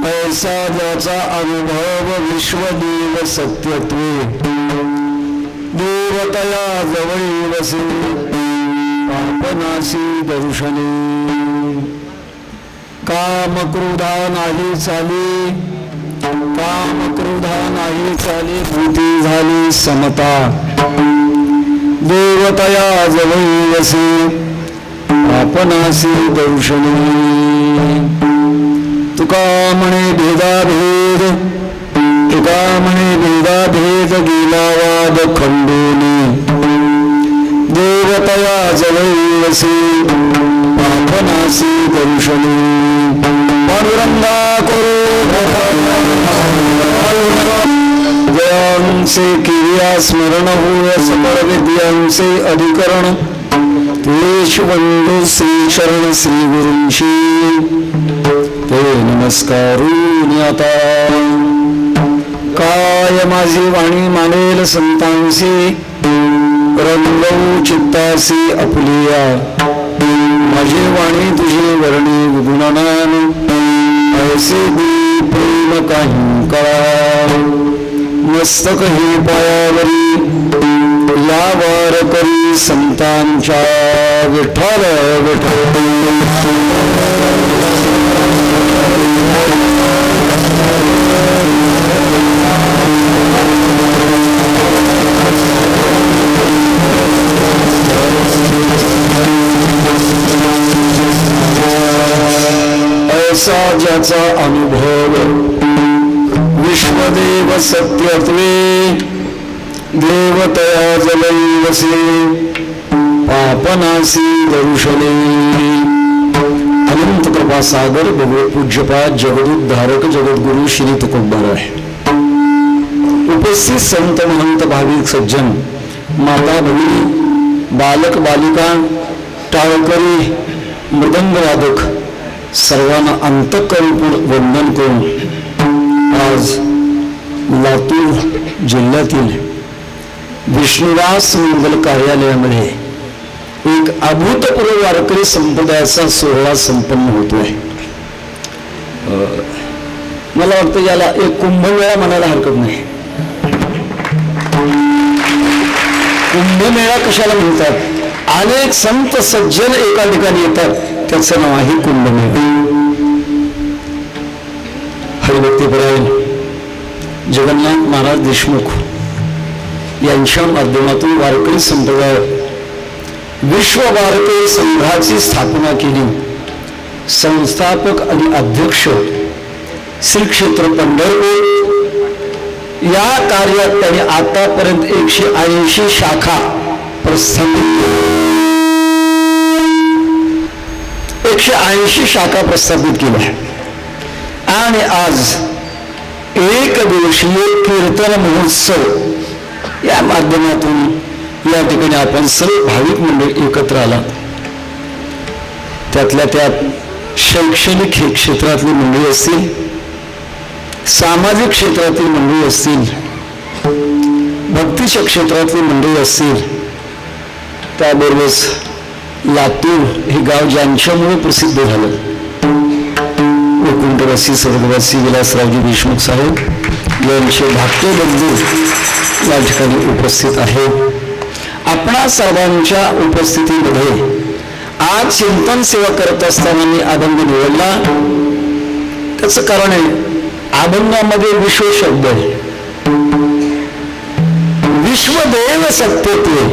ऐसा ज्याचा अनुभव विश्वदेव सत्यत्वे देवतया जवळी वसे पापनाशी दर्शने काम क्रोधा नाही चाले काम क्रोधा नाही चाले भूती झाली समता देवतया जवळी वसे पापनाशी दर्शने तुका म्हणे भेदाभेद तुका म्हणे भेदाभेद गेला वाद खंडोनी देवतया जवळी वसे पापनासी दर्शनी पांडुरंगा करो जयांचे क्रिया स्मरण होय सकळ विद्यांचे अधिकरण तेश वंदो श्री शरण श्री गुरूंशी ते नमस्कारून आता काय माझी वाणी मानेल संतांशी रंगवू चित्तासी अपुलिया माझी वाणी तुझी वर्णी गुणनान ऐसे प्रेम काही कळा मस्तक हे पायावरी यावर करी संतांच्या विठ्ठल विठ्ठल ऐसा ज्याचा अनुभव विश्वदेव सत्यत्वे देवतया जवळी वसे पापनासी दर्शने अनंत कृपा सागर पूज्यपाद जगदुद्धारक जगद्गुरु श्री तुकोबाराय उपस्थित संत महंत भाविक सज्जन माता भगिनी बालक बालिका टाळकरी मृदंग वादक सर्वांना अंतःकरणपूर्वक वंदन करून आज लातूर जिल्ह्यातील विष्णुदास मंगल कार्यालयामध्ये एक अभूतपूर्व वारकरी संप्रदायाचा सोहळा संपन्न होतोय. मला वाटतं याला एक कुंभमेळा म्हणायला हरकत नाही. कुंभमेळा कशाला म्हणतात? अनेक संत सज्जन एका ठिकाणी येतात, त्याचं नाव आहे कुंभमेळा. हरिभक्तीपरायण जगन्नाथ महाराज देशमुख यांच्या माध्यमातून वारकरी संप्रदाय विश्व वारकरी संघाची स्थापना केली. संस्थापक आणि अध्यक्ष श्री क्षेत्र पंढरपूर या कार्यात त्यांनी आतापर्यंत 180 शाखा प्रस्थापित 180 शाखा प्रस्थापित केल्या आणि आज एक दिवसीय कीर्तन महोत्सव या माध्यमातून या ठिकाणी आपण सर्व भाविक मंडळी एकत्र आला. त्यातल्या त्यात शैक्षणिक क्षेत्रातली मंडळी असतील, सामाजिक क्षेत्रातील मंडळी असतील, भक्तीच्या क्षेत्रातली मंडळी असतील, त्याबरोबरच लातूर हे गाव ज्यांच्यामुळे प्रसिद्ध झालं वैकुंठवासी स्वर्गवासी विलासरावजी देशमुख साहेब यांचे धाकटे बंधू या ठिकाणी उपस्थित आहे. आपणा सर्वांच्या उपस्थितीमध्ये आज चिंतन सेवा करत असताना मी अभंग निवडला. त्याचं कारण आहे अभंगामध्ये विश्व शब्द आहे. विश्वदेव सत्यत्वे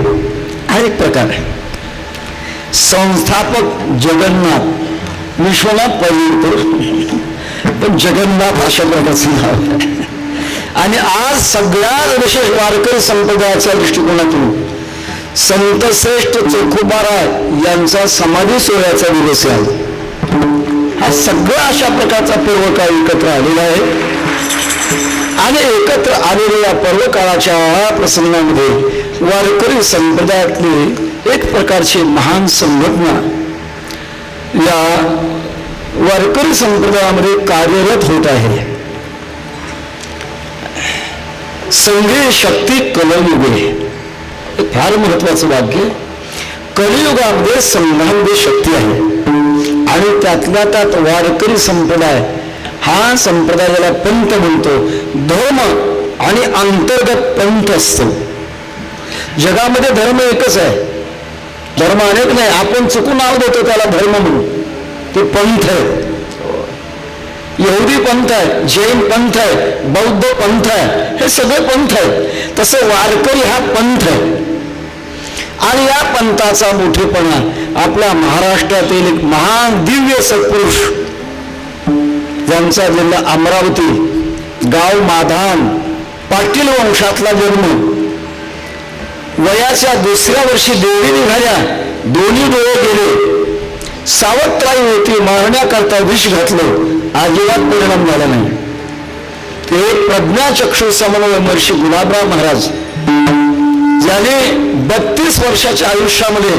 हा एक प्रकार आहे. संस्थापक जगन्नाथ विश्वनाथ पहिले पण जगन्नाथ अशा प्रकारचं नाव आहे. आणि आज सगळ्यात विशेष वारकरी संप्रदायाच्या दृष्टिकोनातून संत श्रेष्ठ चोखोबाराय यांचा समाधी सोहळ्याचा दिवस आहे. हा सगळा अशा प्रकारचा पर्वकाळ एकत्र आलेला आहे आणि एकत्र आलेल्या पर्वकाळाच्या प्रसंगामध्ये वारकरी संप्रदायातली एक प्रकारची महान संघटना या वारकरी संप्रदायामध्ये कार्यरत होत आहे. संघे शक्ती कलयुगे फार महत्वाचं वाक्य. कलियुगामध्ये संघामध्ये शक्ती आहे. आणि त्यातल्या त्यात वारकरी संप्रदाय हा संप्रदाय ज्याला पंथ म्हणतो, धर्म आणि अंतर्गत पंथ असतो. जगामध्ये धर्म एकच आहे, धर्म अनेक नाही. आपण चुकून नाव देतो त्याला धर्म म्हणून, ते पंथ आहे. यहुदी पंथ आहे, जैन पंथ आहे, बौद्ध पंथ आहे, हे सगळे पंथ आहे. तसं वारकरी हा पंथ आहे. आणि या पंथाचा मोठेपणा आपल्या महाराष्ट्रातील एक महान दिव्य सत्पुरुष, ज्यांचा जिल्हा अमरावती, गाव माधान, पाटील वंशातला जन्म, वयाच्या 2ऱ्या वर्षी देवी निघाल्या, दोन्ही डोळे गेले, सावत्राई होती, मारण्याकरता विष घातलं, अजिबात परिणाम झाला नाही. ते प्रज्ञाचक्षु समन्वय महर्षी गुलाबराव महाराज, ज्याने 32 वर्षाच्या आयुष्यामध्ये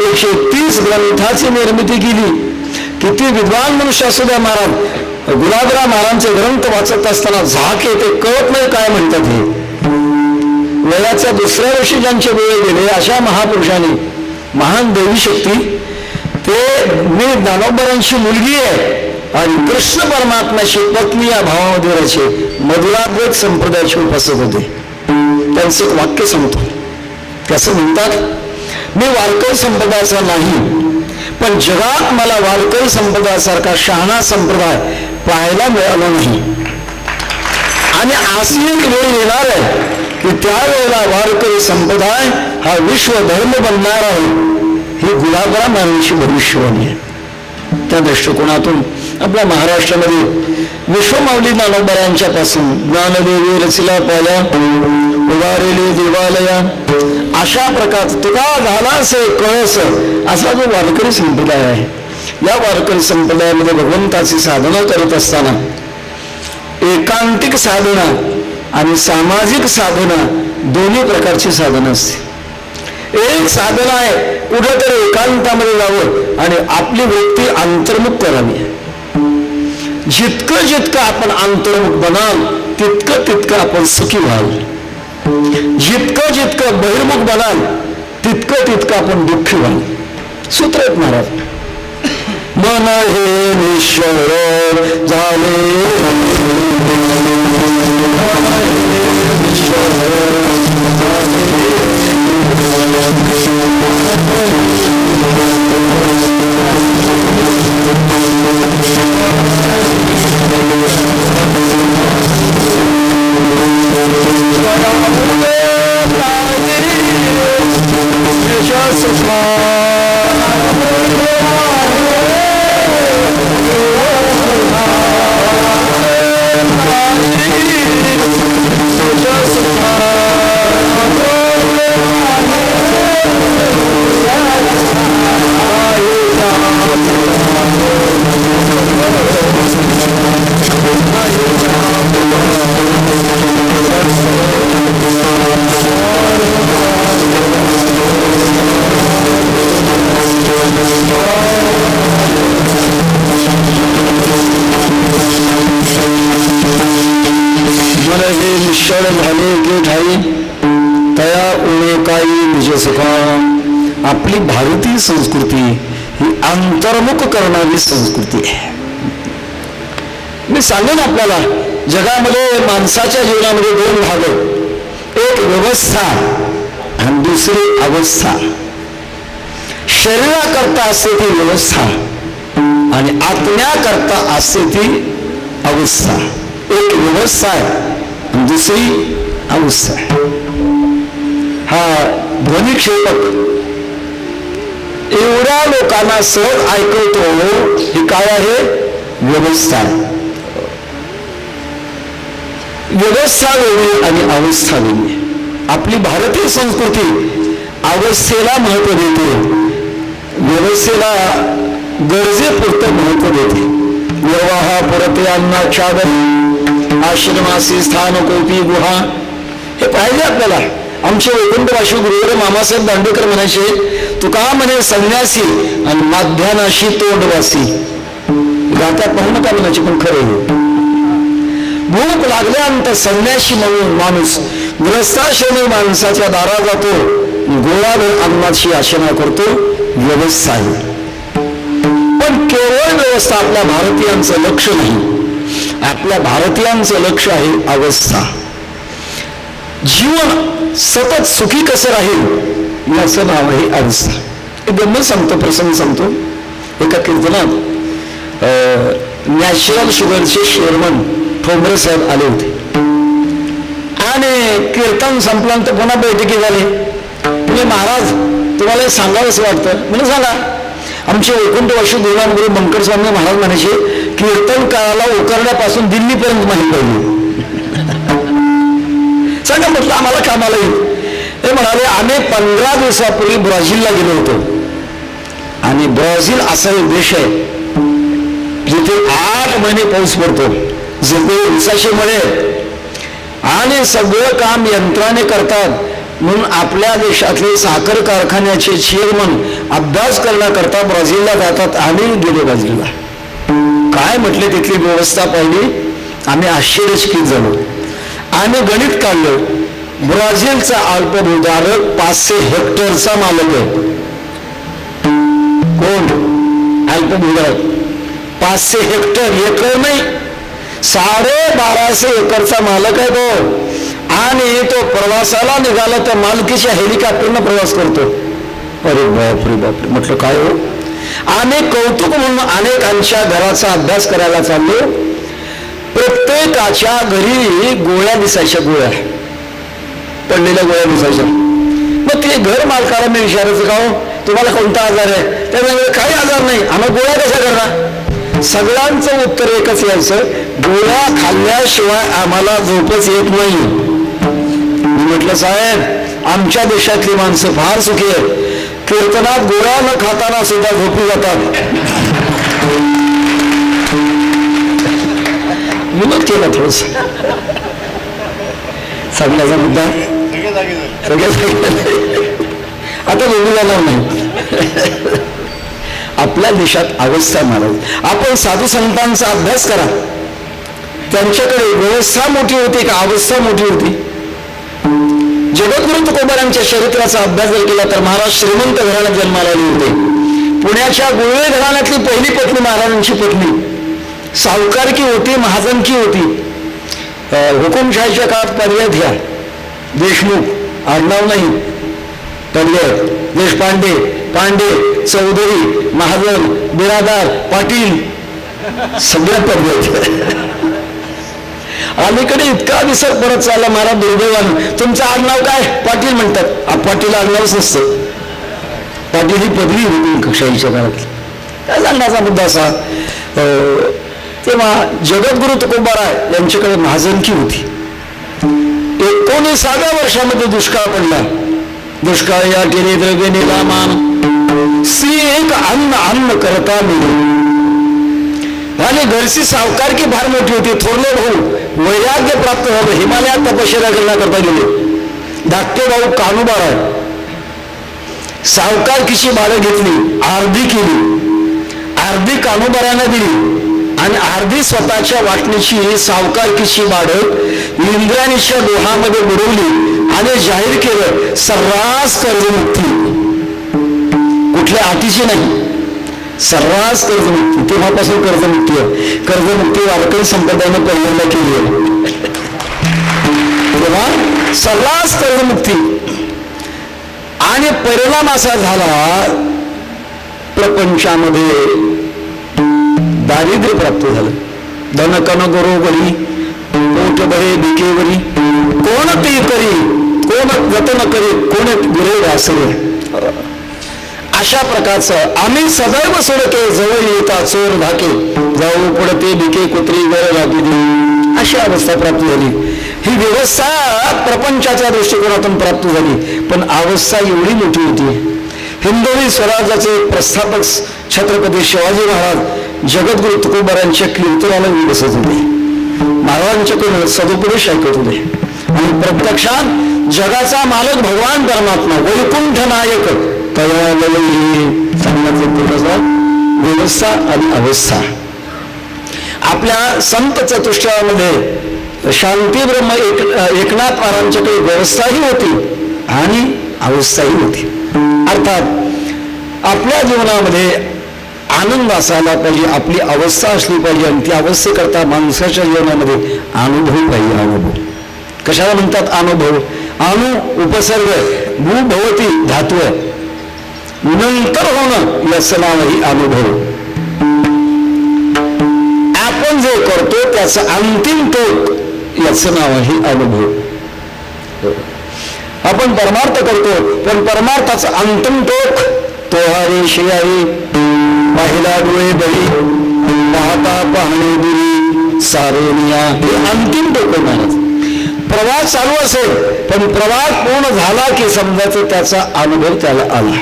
130 ग्रंथाची निर्मिती केली. किती विद्वान मनुष्य असू द्या, महाराज गुलाबराव महाराजांचे ग्रंथ वाचत असताना झाक येते, कळत नाही काय म्हणतात. हे वयाच्या 2ऱ्या वर्षी ज्यांचे डोळे गेले अशा महापुरुषांनी, महान देवी शक्ती, ते मी ज्ञानोबरांची मुलगी आहे आणि कृष्ण परमात्म्याची पत्नी या भावामध्ये राहायचे, मधुराद्वैत संप्रदायाचे उपासक होते. त्यांचं एक वाक्य सांगतो. कसं म्हणतात, मी वारकरी संप्रदायाचा नाही, पण जगात मला वारकरी संप्रदायासारखा शहाणा संप्रदाय पाहायला मिळाला नाही. आणि अशी एक वेळ येणार आहे की त्यावेळेला वारकरी संप्रदाय हा विश्व धर्म बनणार आहे. ही गुलाबराव महाराजांची भविष्यवाणी आहे. त्या दृष्टिकोनातून आपल्या महाराष्ट्रामध्ये विश्वमाऊली ज्ञानोबरांच्या पासून ज्ञानदेवी रचिला पाहिल्या, उभारेली देवालया, अशा प्रकारचा तुका झालास कळस असा जो वारकरी संप्रदाय आहे. या वारकरी संप्रदायामध्ये भगवंताची साधना करत असताना एकांतिक साधना आणि सामाजिक साधना दोन्ही प्रकारची साधना असते. एक साधना आहे कुठेतरी एकांतामध्ये जावं आणि आपली वृत्ती अंतर्मुख करावी. जितकं जितकं आपण अंतर्मुख बनाल तितकं तितकं आपण सुखी व्हाल. जितकं जितकं बहिर्मुख बनाल तितकं तितकं आपण दुःखी व्हाल. सूत्र आहेत महाराज, मन हे निश्चळ झाले, आपली भारतीय संस्कृती ही अंतर्मुख करणारी संस्कृती आहे. मी सांगेन आपल्याला, जगामध्ये माणसाच्या जीवनामध्ये 2 भाग आहेत, एक व्यवस्था आणि दुसरी अवस्था. शरीराकरता असते ती व्यवस्था आणि आत्म्याकरता असते ती अवस्था. एक व्यवस्था आहे आणि दुसरी अवस्था आहे. हा ध्वनिक्षेपक एवढ्या लोकांना सहज ऐकवतो, ही काय आहे? व्यवस्था. व्यवस्था वेगळी आणि अवस्था वेगळी. आपली भारतीय संस्कृती अवस्थेला महत्व देते, व्यवस्थेला गरजेपुरतं महत्व देते. निर्वाहा पुरते अन्नाच्छादन, आश्रमासी स्थान कोपी गुहा, हे पाहिजे आपल्याला. आमचे वैकुंठवासी गुरुवर मामासाहेब दांडेकर म्हणायचे, तुका म्हणे संन्यासी आणि माध्यानाशी तोंडवासी. गात्यात म्हणू नका म्हणायचे, पण खरं भूक लागल्यानंतर संन्यासी म्हणून माणूस ग्रस्ताश्रमी माणसाच्या दारा जातो, गोळाभर अन्नाची याचना करतो. व्यवस्था पण केवळ व्यवस्था आपल्या भारतीयांचं लक्ष नाही. आपल्या भारतीयांचं लक्ष आहे अवस्था. जीवन सतत सुखी कसं राहील याचं नाव आहे अवस्था. एक गंमत सांगतो, प्रसंग सांगतो. एका कीर्तनात नॅशनल शुगरचे चेअरमन ठोंबरे साहेब आले होते आणि कीर्तन संपल्यानंतर पुन्हा बैठकी झाली. म्हणजे महाराज तुम्हाला सांगावंच वाटतं. म्हणजे सांगा. आमचे 29 वर्ष गुरु बंकर स्वामी महाराज म्हणायचे कीर्तन काळाला उकरण्यापासून दिल्लीपर्यंत माहिती पाहिजे. सांगा म्हटलं आम्हाला कामाला येईल. ते म्हणाले आम्ही 15 दिवसापूर्वी ब्राझीलला गेलो होतो आणि ब्राझील असा एक देश आहे जिथे 8 महिने पाऊस पडतो, जिथे उसाचे मळे आणि सगळं काम यंत्राने करतात. म्हणून आपल्या देशातले साखर कारखान्याचे चेअरमन अभ्यास करण्याकरता ब्राझीलला जातात. आम्ही गेलो ब्राझीलला. काय म्हटले तिथली व्यवस्था पाहिली, आम्ही आश्चर्यचकित झालो. आम्ही गणित काढलं. ब्राझीलचा अल्पभूधारक 500 हेक्टरचा मालक आहे. कोण? अल्पभूधारक. 500 हेक्टर, एकर नाही, 1250 एकरचा मालक आहे तो. आणि तो प्रवासाला निघाला तर मालकीच्या हेलिकॉप्टरनं प्रवास करतो. अरे बापरे बापरे. म्हटलं काय हो. आम्ही कौतुक म्हणून अनेकांच्या घराचा अभ्यास करायला चाललो. प्रत्येकाच्या घरी गोळ्या दिसायच्या, गोळ्या पडलेल्या गोळ्या दिसायच्या. मग ते घर मालकाला मी विचारायचं का हो तुम्हाला कोणता आजार आहे. त्यामुळे काही आजार नाही, आम्हाला गोळ्या कशा करणार. सगळ्यांचं उत्तर एकच यायचं, गोळ्या खाल्ल्याशिवाय आम्हाला झोपच येत नाही. म्हटलं साहेब आमच्या देशातली माणसं फार सुखी आहेत. कीर्तनात गोळ्या न खाताना सुद्धा झोपी जातात. विनोद केला थोडस. सांगण्याचा मुद्दा आता बोलू जाणार नाही. आपल्या देशात अवस्था महाराज. आपण साधू संतांचा अभ्यास करा. त्यांच्याकडे व्यवस्था मोठी होती का अवस्था मोठी होती. जगद्गुरु तुकोबारांच्या चरित्राचा अभ्यास जर केला तर महाराज श्रीमंत घराण्यात जन्माला आले होते. पुण्याच्या गुळवे घराण्यातली पहिली पत्नी महाराजांची पत्नी सावकारकी होती, महाजनकी होती. हुकुमशाहीच्या काळात पर्याय घ्या. देशमुख आडनाव नाही, पर्याय देशपांडे, पांडे, चौधरी, महाजन, बिरादार, पाटील सगळ्या पर्याय. अलीकडे इतका विसर परत चालला महाराज दुर्दैवानं. तुमचं आडनाव काय? पाटील म्हणतात. पाटील आडनावच नसतं. पाटील ही पदवी होती कक्षाईच्या काळात. काय सांगण्याचा मुद्दा असा, तेव्हा जगद्गुरु तुकोबाराय यांच्याकडे महाजनकी होती. 19व्या वर्षामध्ये दुष्काळ पडला. दुष्काळ या टेने द्रव्य निलामान श्री एक अन्न अन्न करता मिळून. आणि घरची सावकारकी फार मोठी होती. थोरले भाऊ वैराग्य प्राप्त झालं, हिमालयात तपश्चर्या करण्याकरता गेले. धाकटे भाऊ कानुबाराय सावकारकीची भाडं घेतली, अर्धी केली, अर्धी कानुबारानं दिली आणि अर्धी स्वतःच्या वाटणीची सावकारकीची भाडं इंद्रायणीच्या दोहामध्ये बुडवली आणि जाहीर केलं सर्रास कर्जमुक्ती. कुठल्या अटीची नाही, सर्रास कर्जमुक्ती. तेव्हापासून कर्जमुक्ती आहे. कर्जमुक्ती वारकरी संप्रदायाने पहिल्यांदा केली आहे. तेव्हा सर्रास कर्जमुक्ती. आणि परिणाम असा झाला प्रपंचामध्ये दारिद्र्य प्राप्त झालं. धनकन गरोगरी पोट बरे भिकेवरी कोण ते करी कोण जतन करी कोण गुरे वासरे. अशा प्रकारचं आम्ही सदैव सोडके जवळ येता चोर धाके जाऊ पडते भिके कुत्री गर लागली. अशी अवस्था प्राप्त झाली. ही व्यवस्था प्रपंचाच्या दृष्टिकोनातून प्राप्त झाली. पण अवस्था एवढी मोठी होती. हिंदवी स्वराज्याचे प्रस्थापक छत्रपती शिवाजी महाराज जगद्गुरु तुकोबारांच्या कीर्तनाला बसत होते. महाराजांच्याकडून सदुपदेश ऐकत होते आणि प्रत्यक्षात जगाचा मालक भगवान परमात्मा वैकुंठ नायक व्यवस्था आणि अवस्था. आपल्या संत चतुष्टयामध्ये शांती ब्रह्म एकनाथ महाराजांच्याकडे व्यवस्थाही होती आणि अवस्थाही होती. अर्थात आपल्या जीवनामध्ये आनंद असायला पाहिजे, आपली अवस्था असली पाहिजे आणि ती अवस्थेकरता माणसाच्या जीवनामध्ये अनुभव पाहिजे. अनुभव कशाला म्हणतात? अनुभव. अणु उपसर्ग, भू भवती धातू आहे, नंतर होणं याचं नाव ही अनुभव. आपण जे करतो त्याचं अंतिम टोक याचं नाव आहे अनुभव. आपण परमार्थ करतो पण परमार्थाचं अंतिम टोक तो हरी शियाई पाहिला डोळे बळी पाहता पाहणे दुरी सारोनिया, हे अंतिम टोक महाराज. प्रवास चालू असेल पण प्रवास पूर्ण झाला की समजायचं त्याचा अनुभव त्याला आला.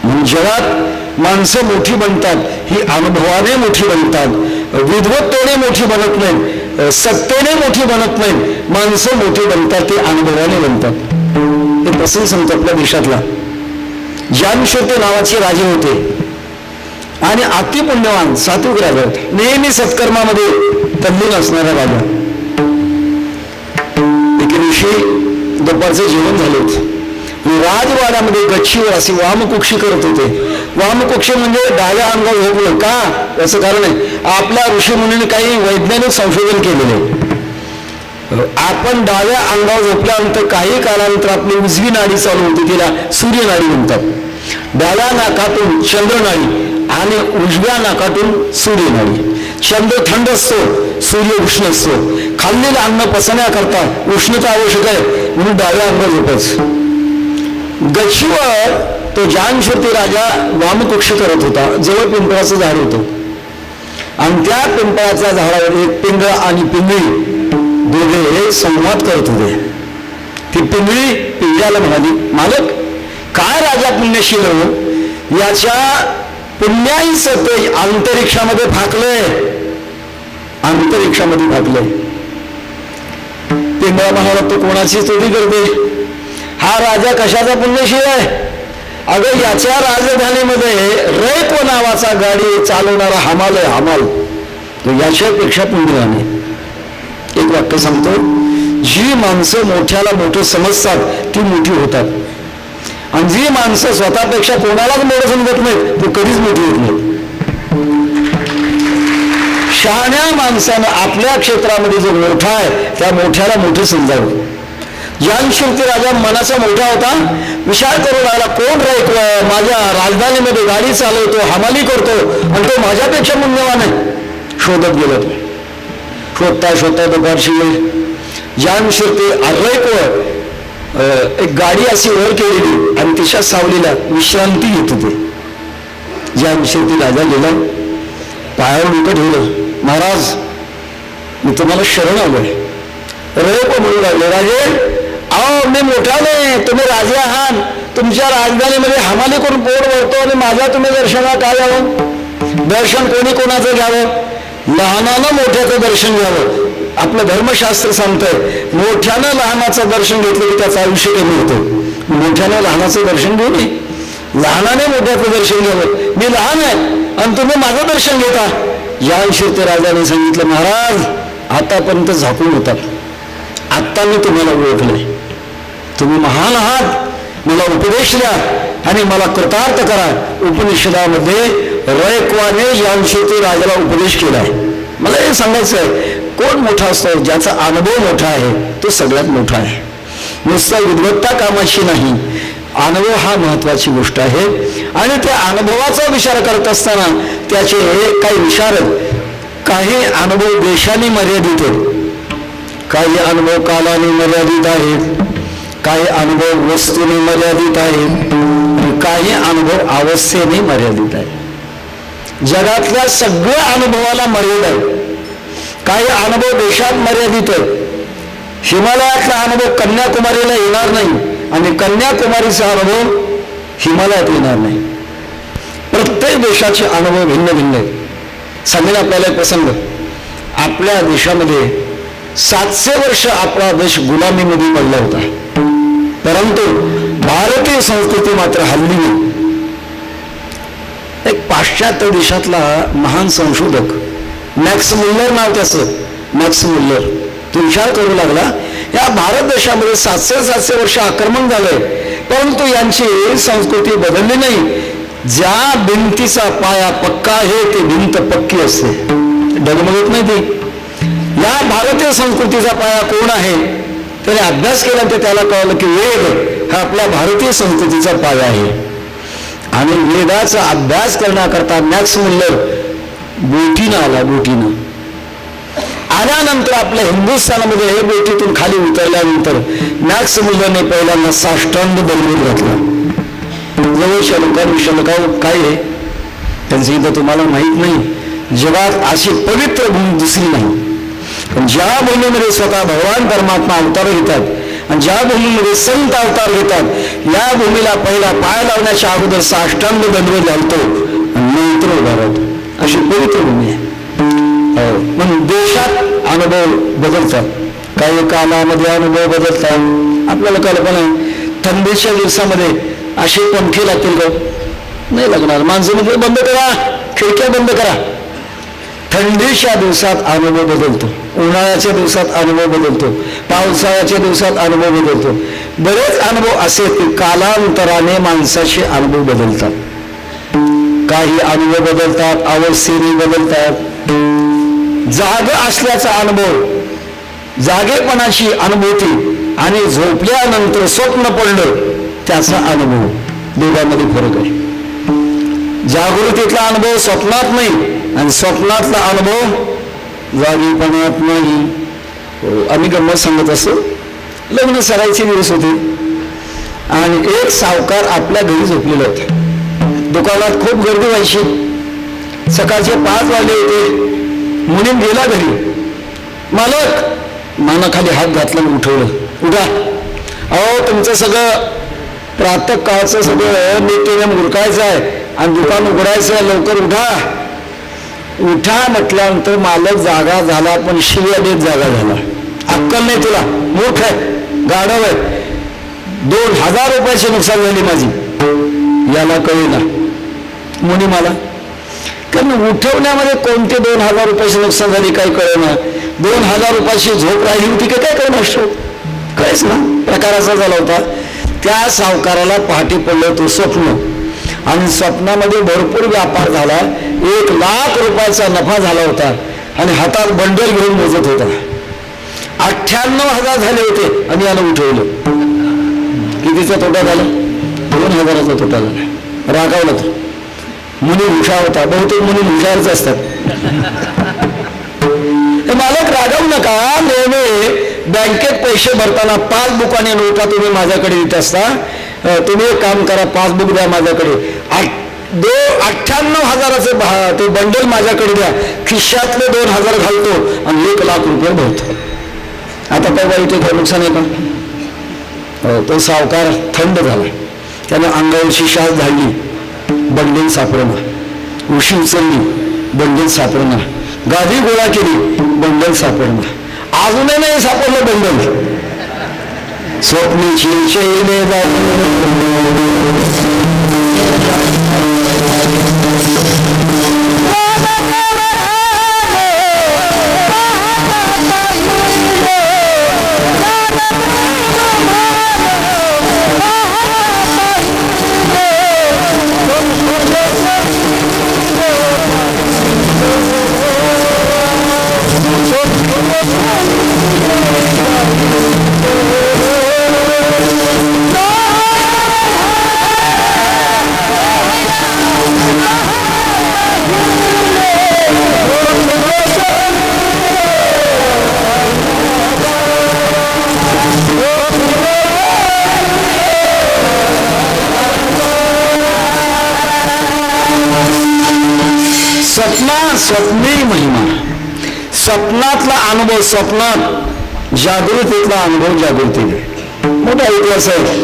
म्हणून जगात माणसं मोठी बनतात ही अनुभवाने मोठी बनतात. विद्वत्तेने मोठी बनत नाहीत, सत्तेने मोठी बनत नाहीत. माणसं मोठी बनतात ते अनुभवाने बनतात. हे प्रसंग सांगतो आपल्या देशातला. जानशोते नावाचे राजे होते आणि अतिपुण्यवान सात्विक राजा होते, नेहमी सत्कर्मामध्ये तल्लीन असणारा राजा. एके दिवशी दुपारचं जेवण झालं होतं. राजवाड्यामध्ये गच्चीवर असे वामकुक्षी करत होते. वामकुक्षी म्हणजे डाव्या अंगावर झोपलं का, याचं कारण आहे आपल्या ऋषीमुनीने काही वैज्ञानिक संशोधन केलेले. आपण डाव्या अंगावर झोपल्यानंतर काही कालानंतर आपली उजवी नाडी चालू होती, तिला सूर्यनाडी म्हणतात. डाव्या नाकातून चंद्रनाडी आणि उजव्या नाकातून सूर्यनाडी. चंद्र थंड असतो, सूर्य उष्ण असतो. खाल्लेलं अन्न पचण्याकरता उष्णता आवश्यक आहे म्हणून डाव्या अंगावर झोपायचं. गच्चीवर तो जानशोती राजा वामकुक्ष करत होता. जवळ पिंपळाचं झाड होतं आणि त्या पिंपळाच्या झाडावर एक पिंगळा आणि पिंगळी दोघे संवाद करत होते. ती पिंगळी पिंगळ्याला म्हणाली, मालक काय राजा पुण्यशील हो, याच्या पुण्याईच ते अंतरिक्षामध्ये फाकलंय, अंतरिक्षामध्ये फाकलंय. पिंगळा म्हणाला, तो कोणाची स्तुती करते, हा राजा कशाचा पुण्यशील आहे. अगं याच्या राजधानीमध्ये रैप नावाचा गाडी चालवणारा हमाल आहे, हमाल, तो याच्यापेक्षा पुण्यवान. एक वाक्य सांगतो, जी माणसं मोठ्याला मोठं समजतात ती मोठी होतात आणि जी माणसं स्वतःपेक्षा कोणालाच मोठं समजत नाहीत ती कधीच मोठी होत नाहीत. शहाण्या माणसानं आपल्या क्षेत्रामध्ये जो मोठा आहे त्या मोठ्याला मोठं समजावं. जानशोती राजा मनाचा मोठा होता, विचार करू लागला, कोण राय माझ्या राजधानीमध्ये गाडी चालवतो, हमाली करतो आणि तो माझ्यापेक्षा पुण्यवान आहे. शोधत गेला तो. शोधता शोधता दुपारची वेळ जानशोती अर्रैक एक गाडी अशी वर केलेली आणि तिच्या सावलीला विश्रांती घेत होते. जानशोती राजा गेला, पायावर डोकं ठेवलं, महाराज मी तुम्हाला शरण आलोय. रैक म्हणू लागले, राजे अहो मी मोठा नाही, तुम्ही राजे आहात, तुमच्या राजधानीमध्ये हमाली करून पोट भरतो आणि माझ्या तुम्ही दर्शनाला काय यावं. दर्शन कोणी कोणाचं घ्यावं, लहानानं मोठ्याचं दर्शन घ्यावं. आपलं धर्मशास्त्र सांगतंय मोठ्यानं लहानाचं दर्शन घेतलं की त्याचं आयुष्य कमी होतं. मोठ्यानं लहानाचं दर्शन घेऊ नये, लहानाने मोठ्याचं दर्शन घ्यावं. मी लहान आहे आणि तुम्ही माझं दर्शन घेता. जानशोती राजाने सांगितलं, महाराज आतापर्यंत झाकून होतात, आत्ता मी तुम्हाला ओळखलंय, तुम्ही महान आहात, मला उपदेश द्या आणि मला कृतार्थ करा. उपनिषदामध्ये रैकवाने जानशोती राजाला उपदेश केलाय. मला हे सांगायचं आहे, कोण मोठा असतो, ज्याचा अनुभव मोठा आहे तो सगळ्यात मोठा आहे. नुसता विद्वत्ता कामाची नाही, अनुभव हा महत्वाची गोष्ट आहे. आणि त्या अनुभवाचा विचार करत असताना त्याचे काही विशारद, काही अनुभव देशाने मर्यादित आहेत, काही अनुभव कालाने मर्यादित आहेत, काही अनुभव वस्तूने मर्यादित आहेत, काही अनुभव अवस्थेने मर्यादित आहे. जगातल्या सगळ्या अनुभवाला मर्यादा आहे. काही अनुभव देशात मर्यादित आहेत. हिमालयातला अनुभव कन्याकुमारीला येणार नाही आणि कन्याकुमारीचा अनुभव हिमालयात येणार नाही. प्रत्येक देशाचे अनुभव भिन्न भिन्न आहेत. सांगेल आपल्याला एक प्रसंग. आपल्या देशामध्ये 700 वर्ष आपला देश गुलामीमध्ये पडला होता, परंतु भारतीय संस्कृती मात्र हल्ली नाही. एक पाश्चात्य देशातला महान संशोधक मॅक्स मुल्लर नाव त्याचं, मॅक्स मुल्लर, तो विचार करू लागला, या भारत देशामध्ये 700 वर्ष आक्रमण झालंय परंतु यांची संस्कृती बदलली नाही. ज्या भिंतीचा पाया पक्का आहे ते भिंत पक्की असते, डगमगत नाही ती. या भारतीय संस्कृतीचा पाया कोण आहे, त्याने अभ्यास केला तर त्याला कळलं की वेद हा आपल्या भारतीय संस्कृतीचा पाया आहे. आणि वेदाचा अभ्यास करण्याकरता मॅक्स मुल्लर बोटीनं आला. बोटीनं आल्यानंतर आपल्या हिंदुस्थानामध्ये हे बोटीतून खाली उतरल्यानंतर मॅक्स मुल्लरने पहिल्यांदा साष्टांग दंडवत घातला. जवळ शलकाव काय आहे त्यांचं इथं तुम्हाला माहित नाही. जगात अशी पवित्र भूमी दुसरी नाही. पण ज्या भूमीमध्ये स्वतः भगवान परमात्मा अवतार घेतात आणि ज्या भूमीमध्ये संत अवतार घेतात, या भूमीला पहिला पाय लावण्याच्या अगोदर साष्टांग दंडवत घालतो आणि नंतर उभा राहतो. अशी पवित्र भूमी आहे. मग देशात अनुभव बदलतात, काही कालामध्ये अनुभव बदलतात. आपल्याला कल्पना आहे थंडीच्या दिवसामध्ये असे पंखे लागतील का? नाही लागणार. माणसं म्हणजे बंद करा, खिडक्या बंद करा. थंडीच्या दिवसात अनुभव बदलतो, उन्हाळ्याच्या दिवसात अनुभव बदलतो, पावसाळ्याच्या दिवसात अनुभव बदलतो. बरेच अनुभव असे की कालांतराने माणसाचे अनुभव बदलतात. काही अनुभव बदलतात, अवस्थेने बदलतात. जाग असल्याचा अनुभव, जागेपणाची अनुभूती आणि झोपल्यानंतर स्वप्न पडलं त्याचा अनुभव, दोघांमध्ये फरक आहे. जागृतीतला अनुभव स्वप्नात नाही आणि स्वप्नातला अनुभव जागेपणात नाही. आम्ही गंमत सांगत असतो, लग्न सरायचे दिवस होते आणि एक सावकार आपल्या घरी झोपलेला होता. दुकानात खूप गर्दी व्हायची. सकाळचे 5 वाजले होते. मुलीन गेला घरी. मालक मानाखाली हात घातला, उठवलं. उठा, अहो तुमचं सगळं प्रातः काळचं सगळं नित्यनेम उरकायचं आहे आणि दुकान उघडायचं आहे, लवकर उठा. उठा म्हटल्यानंतर मालक जागा झाला, पण शिव्या देत जागा झाला. अक्कल नाही तुला, मूर्ख आहे, गाढव आहे. 2000 रुपयाची नुकसान झाली माझी, याला कळेना. मुनी मला कारण उठवण्यामध्ये कोणते 2000 रुपयाची नुकसान झाली काही कळेना. 2000 रुपयाची झोप राहिली होती का काय कळणार असतो, काहीच ना. प्रकार असा झाला होता. त्या सावकाराला पहाटे पडलं होतं स्वप्न आणि स्वप्नामध्ये भरपूर व्यापार झाला. 1,00,000 रुपयाचा नफा झाला होता आणि हातात बंडल घेऊन मोजत होता. 98,000 झाले होते आणि याला उठवलं. कितीचा तोटा झाला? 2,000चा तोटा झाला. रागावला तो. मुनी हुशार होता, बहुतेक मुनी हुशारच असतात. मालक रागावू नका. नेहमी बँकेत पैसे भरताना पासबुक आणि नोटा तुम्ही माझ्याकडे देत असता. तुम्ही एक काम करा, पासबुक द्या माझ्याकडे. 98,000चे ते बंडल माझ्याकडे द्या. खिशातले 2,000 घालतो आणि 1,00,000 रुपये भरतो. आता काय वाईट आहे, नुकसान आहे का? तो सावकार थंड झाला. त्याने अंगावरची शास झाडली, बंडल सापडणार. उशी उचलली, बंडल सापडणार. गादी गोळा केली, बंडल सापडणार. अजूनही नाही सापडलं बंडल. स्वप्नीची शैले स्वप्नी महिमा. स्वप्नातला अनुभव स्वप्नात, जागृतीतला अनुभव जागृतीत. मोठा इतिहास आहे.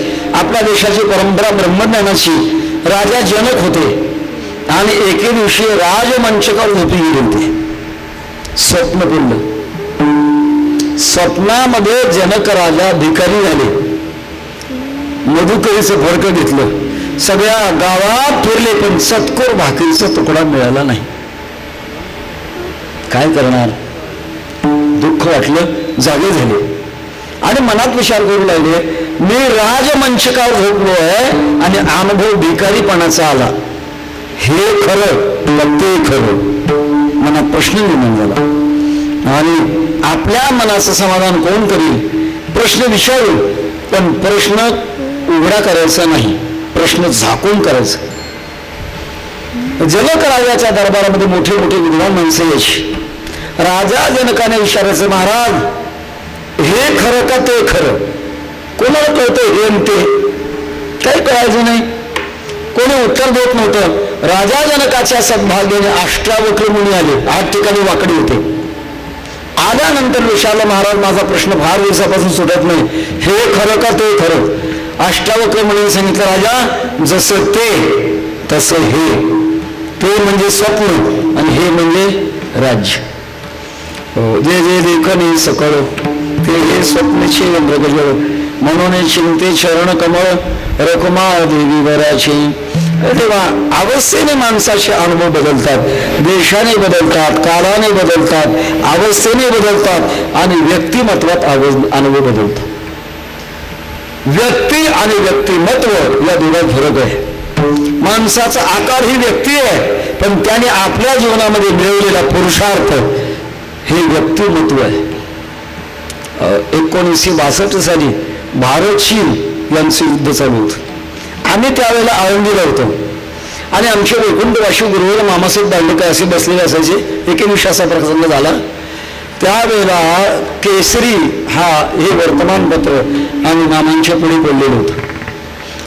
आपल्या देशाची परंपरा ब्रह्मज्ञानाची. राजा जनक होते आणि एके दिवशी राजमंचकावर झोपी गेले होते. स्वप्न पडलं. स्वप्नामध्ये जनक राजा भिकारी झाले. मधुकरीचं फडकं घेतलं. सगळ्या गावात फिरले पण सतकोर भाकरीचा तुकडा मिळाला नाही. काय करणार? दुःख वाटलं, जागे झाले आणि मनात विचार करू लागले, मी राजमंचकावर झोपलो आहे आणि अनुभव भिकारीपणाचा आला. हे खरं का ते खरं, मनात प्रश्न निर्माण झाला. आणि आपल्या मनाचं समाधान कोण करील? प्रश्न विचारू, पण प्रश्न उघडा करायचा नाही, प्रश्न झाकून करायचा. जनक राजाच्या दरबारामध्ये मोठे मोठे विद्वान माणसे यायची. राजा जनकाने विचारायचं, महाराज हे खरं का ते खरं? कोणाला कळतं हे आणि ते? काही कळायचं नाही, कोणी उत्तर देत नव्हतं. राजा जनकाच्या सद्भाग्याने अष्टावक्र मुनी आले, 8 ठिकाणी वाकडे होते. आल्यानंतर विचारलं, महाराज माझा प्रश्न फार दिवसापासून सुटत नाही, हे खरं का ते खरं? अष्टावक्र मुनीने सांगितलं, राजा जसं ते तसं हे. ते म्हणजे स्वप्न आणि हे म्हणजे राज्य. जे जे देखणे सकळ ते हे स्वप्नचे मृगजळ, म्हणून चिंते चरण कमळ रखुमा देवी वराची. तेव्हा अवस्थेने माणसाचे अनुभव बदलतात, देशाने बदलतात, काळाने बदलतात, अवस्थेने बदलतात आणि व्यक्तिमत्वात अनुभव बदलतात. व्यक्ती आणि व्यक्तिमत्व या दोघात फरक आहे. माणसाचा आकार ही व्यक्ती आहे, पण त्याने आपल्या जीवनामध्ये मिळवलेला पुरुषार्थ हे व्यक्तिमत्व आहे. 1962 साली भारत चीन यांचं युद्ध चालू होतं. आम्ही त्यावेळेला आळंदीला होतो आणि आमचे वैकुंठवाशी गुरुवर मामासाहेब दांडेकर असे बसलेले असायचे. एके दिवशी असा प्रसंग झाला, त्यावेळेला केसरी हे वर्तमानपत्र आणि मामांच्या पुढे पडलेलं होतं.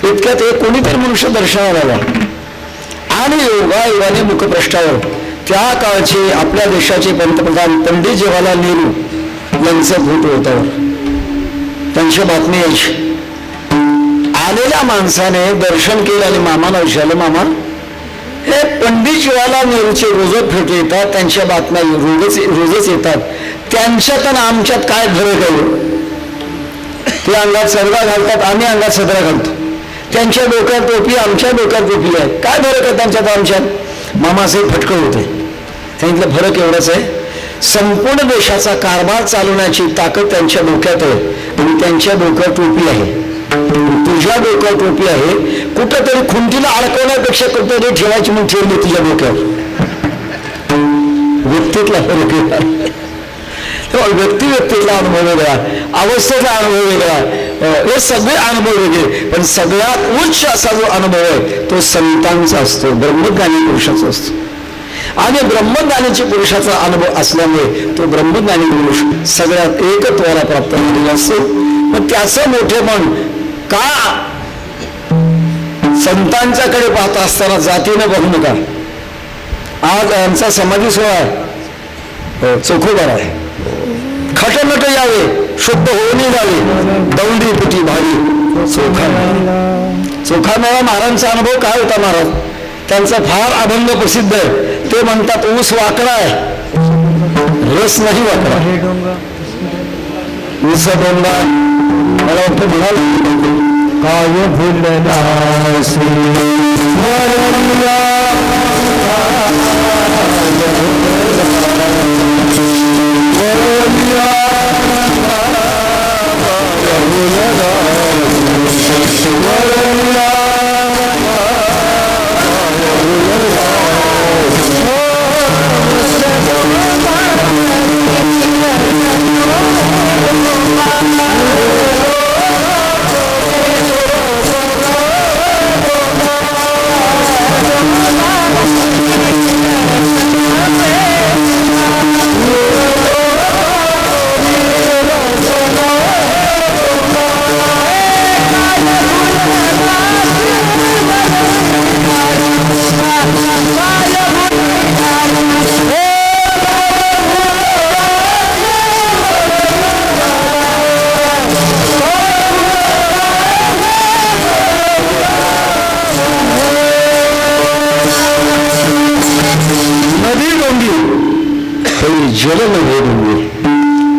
इतक्यात एक कोणीतरी मनुष्य दर्शनाला आला आणि योगायोगाने मुखपृष्ठावर त्या काळचे आपल्या देशाचे पंतप्रधान पंडित जवाहरलाल नेहरू यांचं फोटो होता. त्यांची बातमी यायची. आलेल्या माणसाने दर्शन केलं आणि मामाला विचारलं, मामा हे पंडित जवाहरलाल नेहरूचे रोजच फोटो येतात, त्यांच्या बातम्या रोजच येतात, त्यांच्यात आणि आमच्यात काय फरक आहे? ते अंगात सदरा घालतात, आम्ही अंगात सदरा घालतो. त्यांच्या डोक्यात टोपी, आमच्या डोक्यात टोपी आहे, काय फरक आहे त्यांच्यात आमच्यात? मामासाहेब फटकळ होते. सांगितलं फरक एवढाच आहे, संपूर्ण देशाचा कारभार चालवण्याची ताकद त्यांच्या डोक्यात आहे आणि त्यांच्या डोक्यात टोपी आहे. तुझ्या डोक्यात टोपी आहे, कुठंतरी खुंटीला अडकवण्यापेक्षा कुठंतरी ठेवायची म्हणून ठेवली तुझ्या डोक्यावर. व्यक्तीतला फरक आहे. व्यक्तीतला अनुभव वेगळा, अवस्थेतला अनुभव वेगळा, हे सगळे अनुभव वेगळे. पण सगळ्यात उच्च असा जो अनुभव आहे तो संतांचा असतो, ब्रह्मज्ञानी पुरुषाचा असतो. आणि ब्रह्मज्ञानीच्या पुरुषाचा अनुभव असल्यामुळे तो ब्रह्मज्ञानी पुरुष सगळ्यात एकत्वाला प्राप्त झालेला असतो. मग त्याचं मोठेपण का? संतांच्याकडे पाहत असताना जातीने बघू नका. आज आमचा समाधी सोहळा चोखोबार आहे. खटनट यावे, शुद्ध होऊन जावे, दौंडी पुटी भावी चोखा. चोखा मेळा महाराजांचा अनुभव काय होता? महाराज त्यांचा फार अभंग प्रसिद्ध आहे. ते म्हणतात ऊस वाकडा आहे, रस नाही वाकडा. ऊस डोंगा मला वाटतं म्हणाल काय भुलला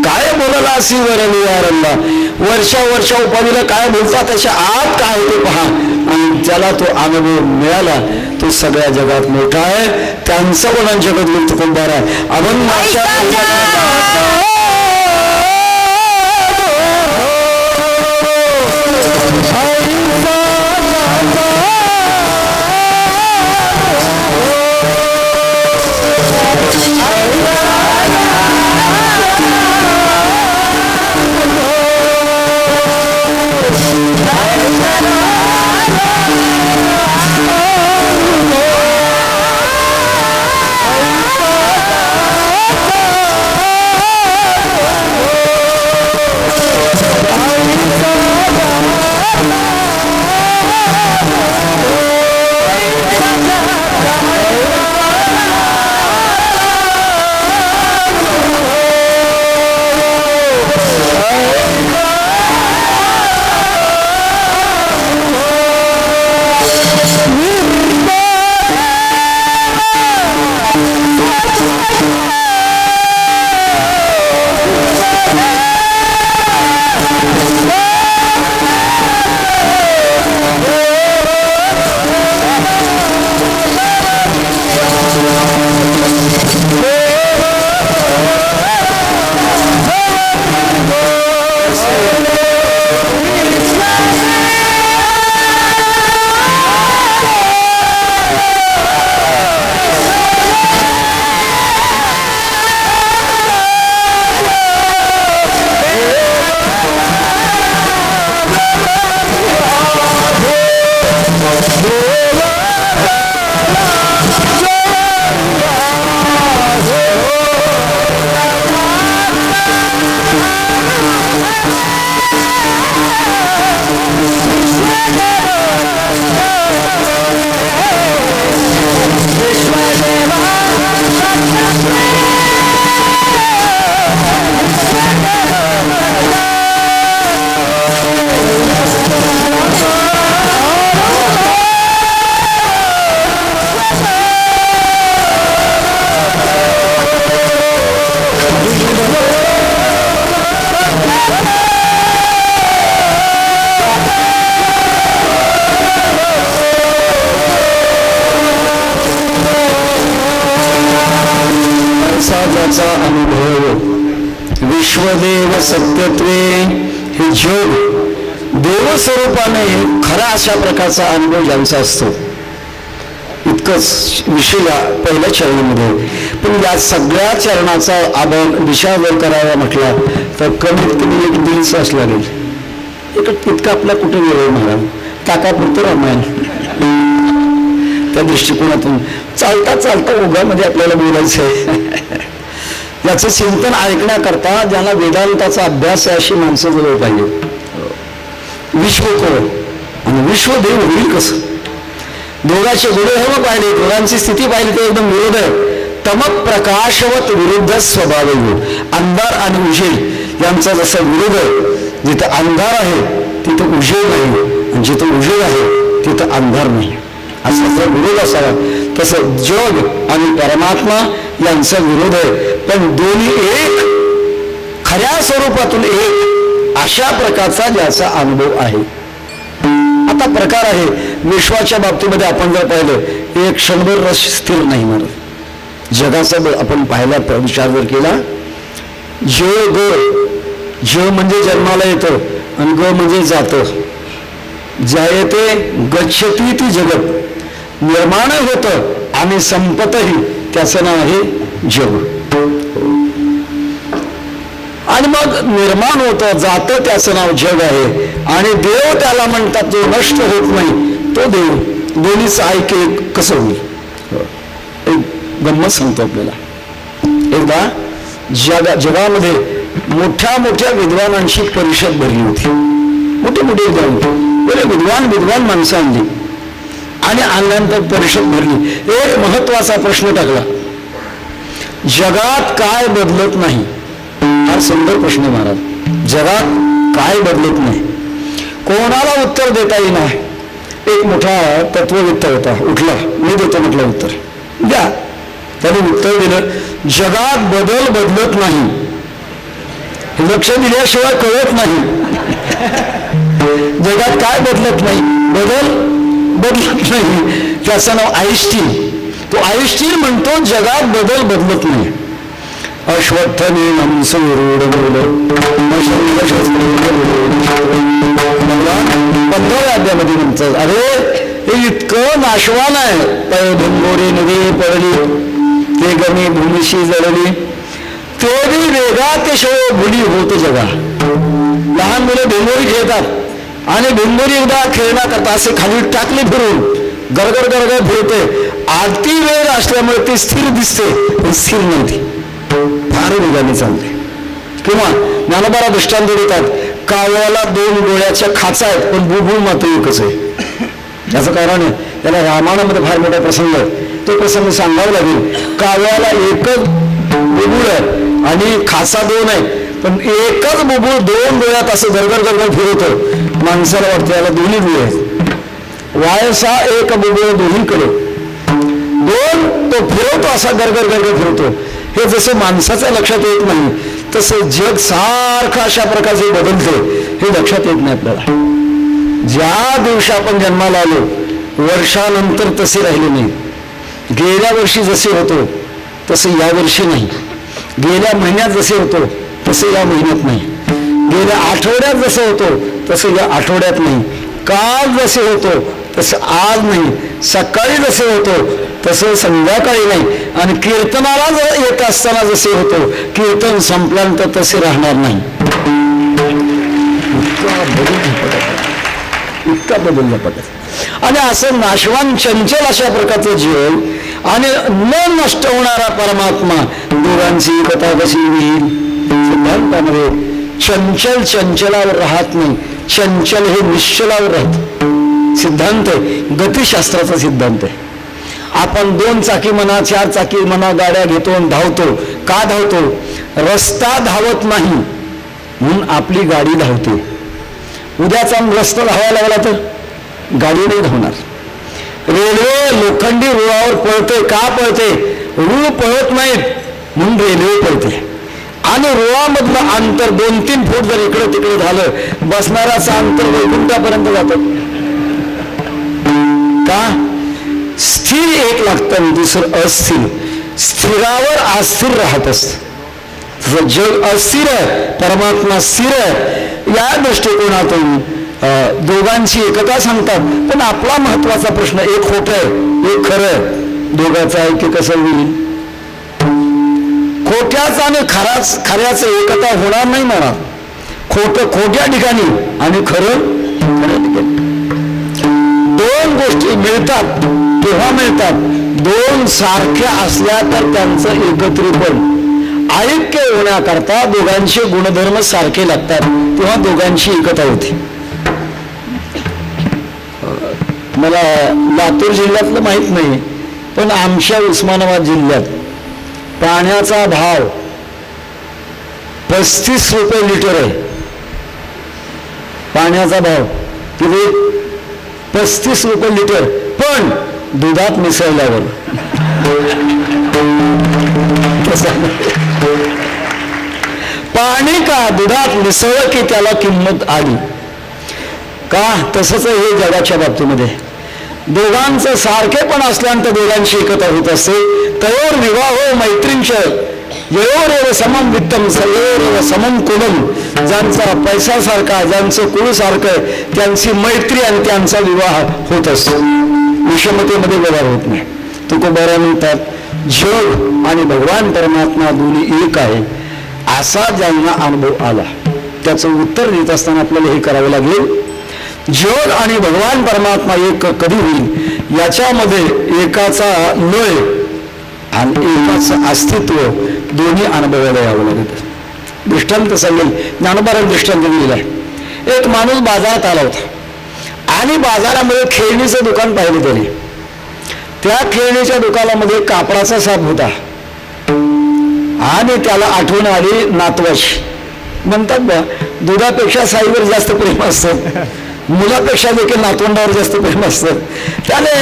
काय बोलायला अशी वरला वर्षा उपाधीला काय बोलतात त्याच्या आत काय होते पहा. आणि ज्याला तो अनुभव मिळाला तो सगळ्या जगात मोठा आहे. त्यांचं वर्णन जगत गुप्तकुंभार आहे. अभंग भव विश्वदेव सत्यत्वे, हे जग देवस्वरूपाने खरा अशा प्रकारचा अनुभव ज्यांचा असतो, इतकंच विषय या पहिल्या चरणामध्ये. पण या सगळ्या चरणाचा आपण दिशाभूल करावा म्हटला तर कमीत कमी 1 दीड तास लागेल. इतकं आपला कुठे वेळ महाराज, ताकापुरतं रामायण. त्या दृष्टिकोनातून चालता चालता ओघामध्ये आपल्याला बोलायचं आहे. याचं चिंतन ऐकण्याकरता ज्यांना वेदांताचा अभ्यास आहे अशी माणसं जवळ पाहिजे. विश्वको आणि विश्वदेव होईल कसं? दोघांचे गुणधर्म पाहिले, दोघांची स्थिती पाहिली तर एकदम विरोध आहे. तमक प्रकाशवत विरुद्ध स्वभाव, अंधार आणि उजेड यांचा जसा विरोध आहे. जिथं अंधार आहे तिथं उजेड नाही, आणि जिथं उजेड आहे तिथं अंधार नाही, असा जर विरोध असावा तसं जग आणि परमात्मा यांचा विरोध आहे. पण दोन्ही एक, खऱ्या स्वरूपातून एक अशा प्रकारचा ज्याचा अनुभव आहे. आता प्रकार आहे विश्वाच्या बाबतीमध्ये. आपण जर पाहिलं एक क्षणभर रस स्थिर नाही महाराज. जगाचा आपण पाहिला विचार जर केला, ज ग, ज म्हणजे जन्माला येतं आणि ग म्हणजे जातं. जायते गच्छती ती जगत, निर्माण होतं आणि संपतही त्याचं नाव आहे जग. आणि मग निर्माण होतं जातं त्याचं नाव जग आहे. आणि देव त्याला म्हणतात जो नष्ट होत नाही तो देव. दोन्हीच ऐक कसं होईल? एक गंमत सांगतो आपल्याला. एकदा जगामध्ये मोठ्या मोठ्या विद्वानांची परिषद भरली होती. मोठे मोठे विद्वान माणसं आणली आणि आणल्यानंतर परिषद भरली. एक महत्वाचा प्रश्न टाकला, जगात काय बदलत नाही? हा सुंदर प्रश्न महाराज. जगात काय बदलत नाही? कोणाला उत्तर देता येईना. एक मोठा तत्ववेत्ता होता, उठला, मी देतो म्हटलं उत्तर द्या. त्याने उत्तर दिलं, जगात बदल बदलत नाही. लक्ष दिल्याशिवाय कळत नाही. जगात काय बदलत नाही? बदल बदलत नाही. त्याचं नाव आईन्स्टीन. तो आईन्स्टीन म्हणतो जगात बदल बदलत नाही. अश्वत्थने नमसूरूढ बोल 15व्या अध्यायामध्ये म्हणतात, अरे हे इतकं नाशवान आहे. भिंगोरी नदी पडली, ते गमी भूमीशी जळली, ते बी वेगात शो भुली होत जगा. लहान मुलं भिंगोरी खेळतात आणि भिंगोरी एकदा खेळण्याकरता असे खाली टाकले फिरून गरगर गरगर फिरते. आरती वेग असल्यामुळे ती स्थिर दिसते पण स्थिर नव्हती, फार वेगाने चालते. किंवा ज्ञानोबा दृष्टांत देतात, कावळ्याला 2 डोळ्याच्या खाचा आहेत पण बुबुळ मात्र एकच आहे. याचं कारण आहे, त्याला रामायणामध्ये फार मोठा प्रसंग आहे, तो प्रसंग सांगावा लागेल. कावळ्याला एकच बुबुळ आहे आणि खाचा 2 आहे, पण एकच बुबुळ 2 डोळ्यात असं गरगर गरगर फिरवतं. माणसाला वाटतं याला दोन्ही डोळे आहेत. वायसा एक बुबुळ दोन्हीकडे 2 तो फिरवतो, असा गरगर गरगर फिरवतो. हे जसं माणसाच्या लक्षात येत नाही तसं जग सारखं अशा प्रकारचे बदलते, हे लक्षात येत नाही आपल्याला. ज्या दिवशी आपण जन्माला आलो वर्षानंतर तसे राहिले नाही. गेल्या वर्षी जसे होतो तसे या वर्षी नाही. गेल्या महिन्यात जसे होतो तसे या महिन्यात नाही. गेल्या आठवड्यात जसे होतो तसे या आठवड्यात नाही. काल जसे होतो तसं आज नाही. सकाळी जसे होतो तसं संध्याकाळी नाही. आणि कीर्तनाला जर येत असताना जसे होतो कीर्तन संपल्यानंतर तसे राहणार नाही. इतका बदल झपाटत. आणि असं नाशवान चंचल अशा प्रकारचं जीवन आणि न नष्ट होणारा परमात्मा, दोघांची कथा कशी होईल? सिद्धांतामध्ये चंचल चंचलावर राहत नाही, चंचल हे निश्चलावर राहत. सिद्धांत आहे, गतिशास्त्राचा सिद्धांत आहे. आपण 2 चाकी म्हणा 4 चाकी म्हणा गाड्या घेतो आणि धावतो. का धावतो? रस्ता धावत नाही म्हणून आपली गाडी धावते. उद्याचा रस्ता धावायला लागला तर गाडी नाही धावणार. रेल्वे लोखंडी रुळावर पळते. का पळते? रुळ पळत नाहीत म्हणून रेल्वे पळते. आणि रुळामधलं अंतर 2-3 फूट जर इकडे तिकडे झालं बसणाऱ्याचं अंतर वैकुंठापर्यंत जातं. का? स्थिर एक लागतं, दुसरं अस्थिर. स्थिरावर अस्थिर राहत असत. जसं जग अस्थिर आहे परमात्मा स्थिर आहे, या दृष्टिकोनातून दोघांची एकता सांगतात. पण आपला महत्वाचा प्रश्न, एक खोटं आहे एक खरं आहे, दोघांचं ऐक्य कसं होईल? खोट्याचा आणि खऱ्याचं एकता होणार नाही म्हणा. खोटं खोट्या ठिकाणी आणि खरं खऱ्या ठिकाणी. दोन गोष्टी मिळतात तेव्हा मिळतात, दोन सारख्या असल्या तर त्यांचं एकत्रीकरण ऐक्य होण्याकरता दोघांचे गुणधर्म सारखे लागतात, तेव्हा दोघांची एकता होती. मला लातूर जिल्ह्यातलं माहित नाही, पण आमच्या उस्मानाबाद जिल्ह्यात पाण्याचा भाव 35 रुपये लिटर आहे. पाण्याचा भाव किती? 35 रुपये लिटर, पण दुधात मिसळल्यावर. पाणी का दुधात मिसळलं की त्याला किंमत आली का? तसंच हे जगाच्या बाबतीमध्ये दोघांचं सारखेपण असल्यानंतर दोघांची एकता होत असते. तयोर विवाहो मैत्रींच ययोरेव समम वित्तम सयोरेव समम कुलम. ज्यांचा पैसा सारखा, ज्यांचं कुळ सारखं, त्यांची मैत्री आणि त्यांचा विवाह होत असतो. विषमतेमध्ये व्यवहार होत नाही. तुकोबारा म्हणतात, जग आणि भगवान परमात्मा दोन्ही एक आहे असा ज्यांना अनुभव आला, त्याचं उत्तर देत असताना आपल्याला हे करावं लागेल. जग आणि भगवान परमात्मा एक कधी होईल याच्यामध्ये एकाचा लय आणि एकाचं अस्तित्व दोन्ही अनुभवायला यावं लागत. दृष्टांत सांगेल, ज्ञानोबारांनी दृष्टांत दिलेला आहे. एक माणूस बाजारात आला होता आणि बाजारामध्ये खेळणीचं दुकान पाहिलं त्याने. त्या खेळणीच्या दुकानामध्ये कापडाचा साप होता आणि त्याला आठवण आली नातवाची. म्हणतात बा, दुधापेक्षा साईवर जास्त प्रेम असतं, मुलापेक्षा देखील नातवंडावर जास्त प्रेम असतं. त्याने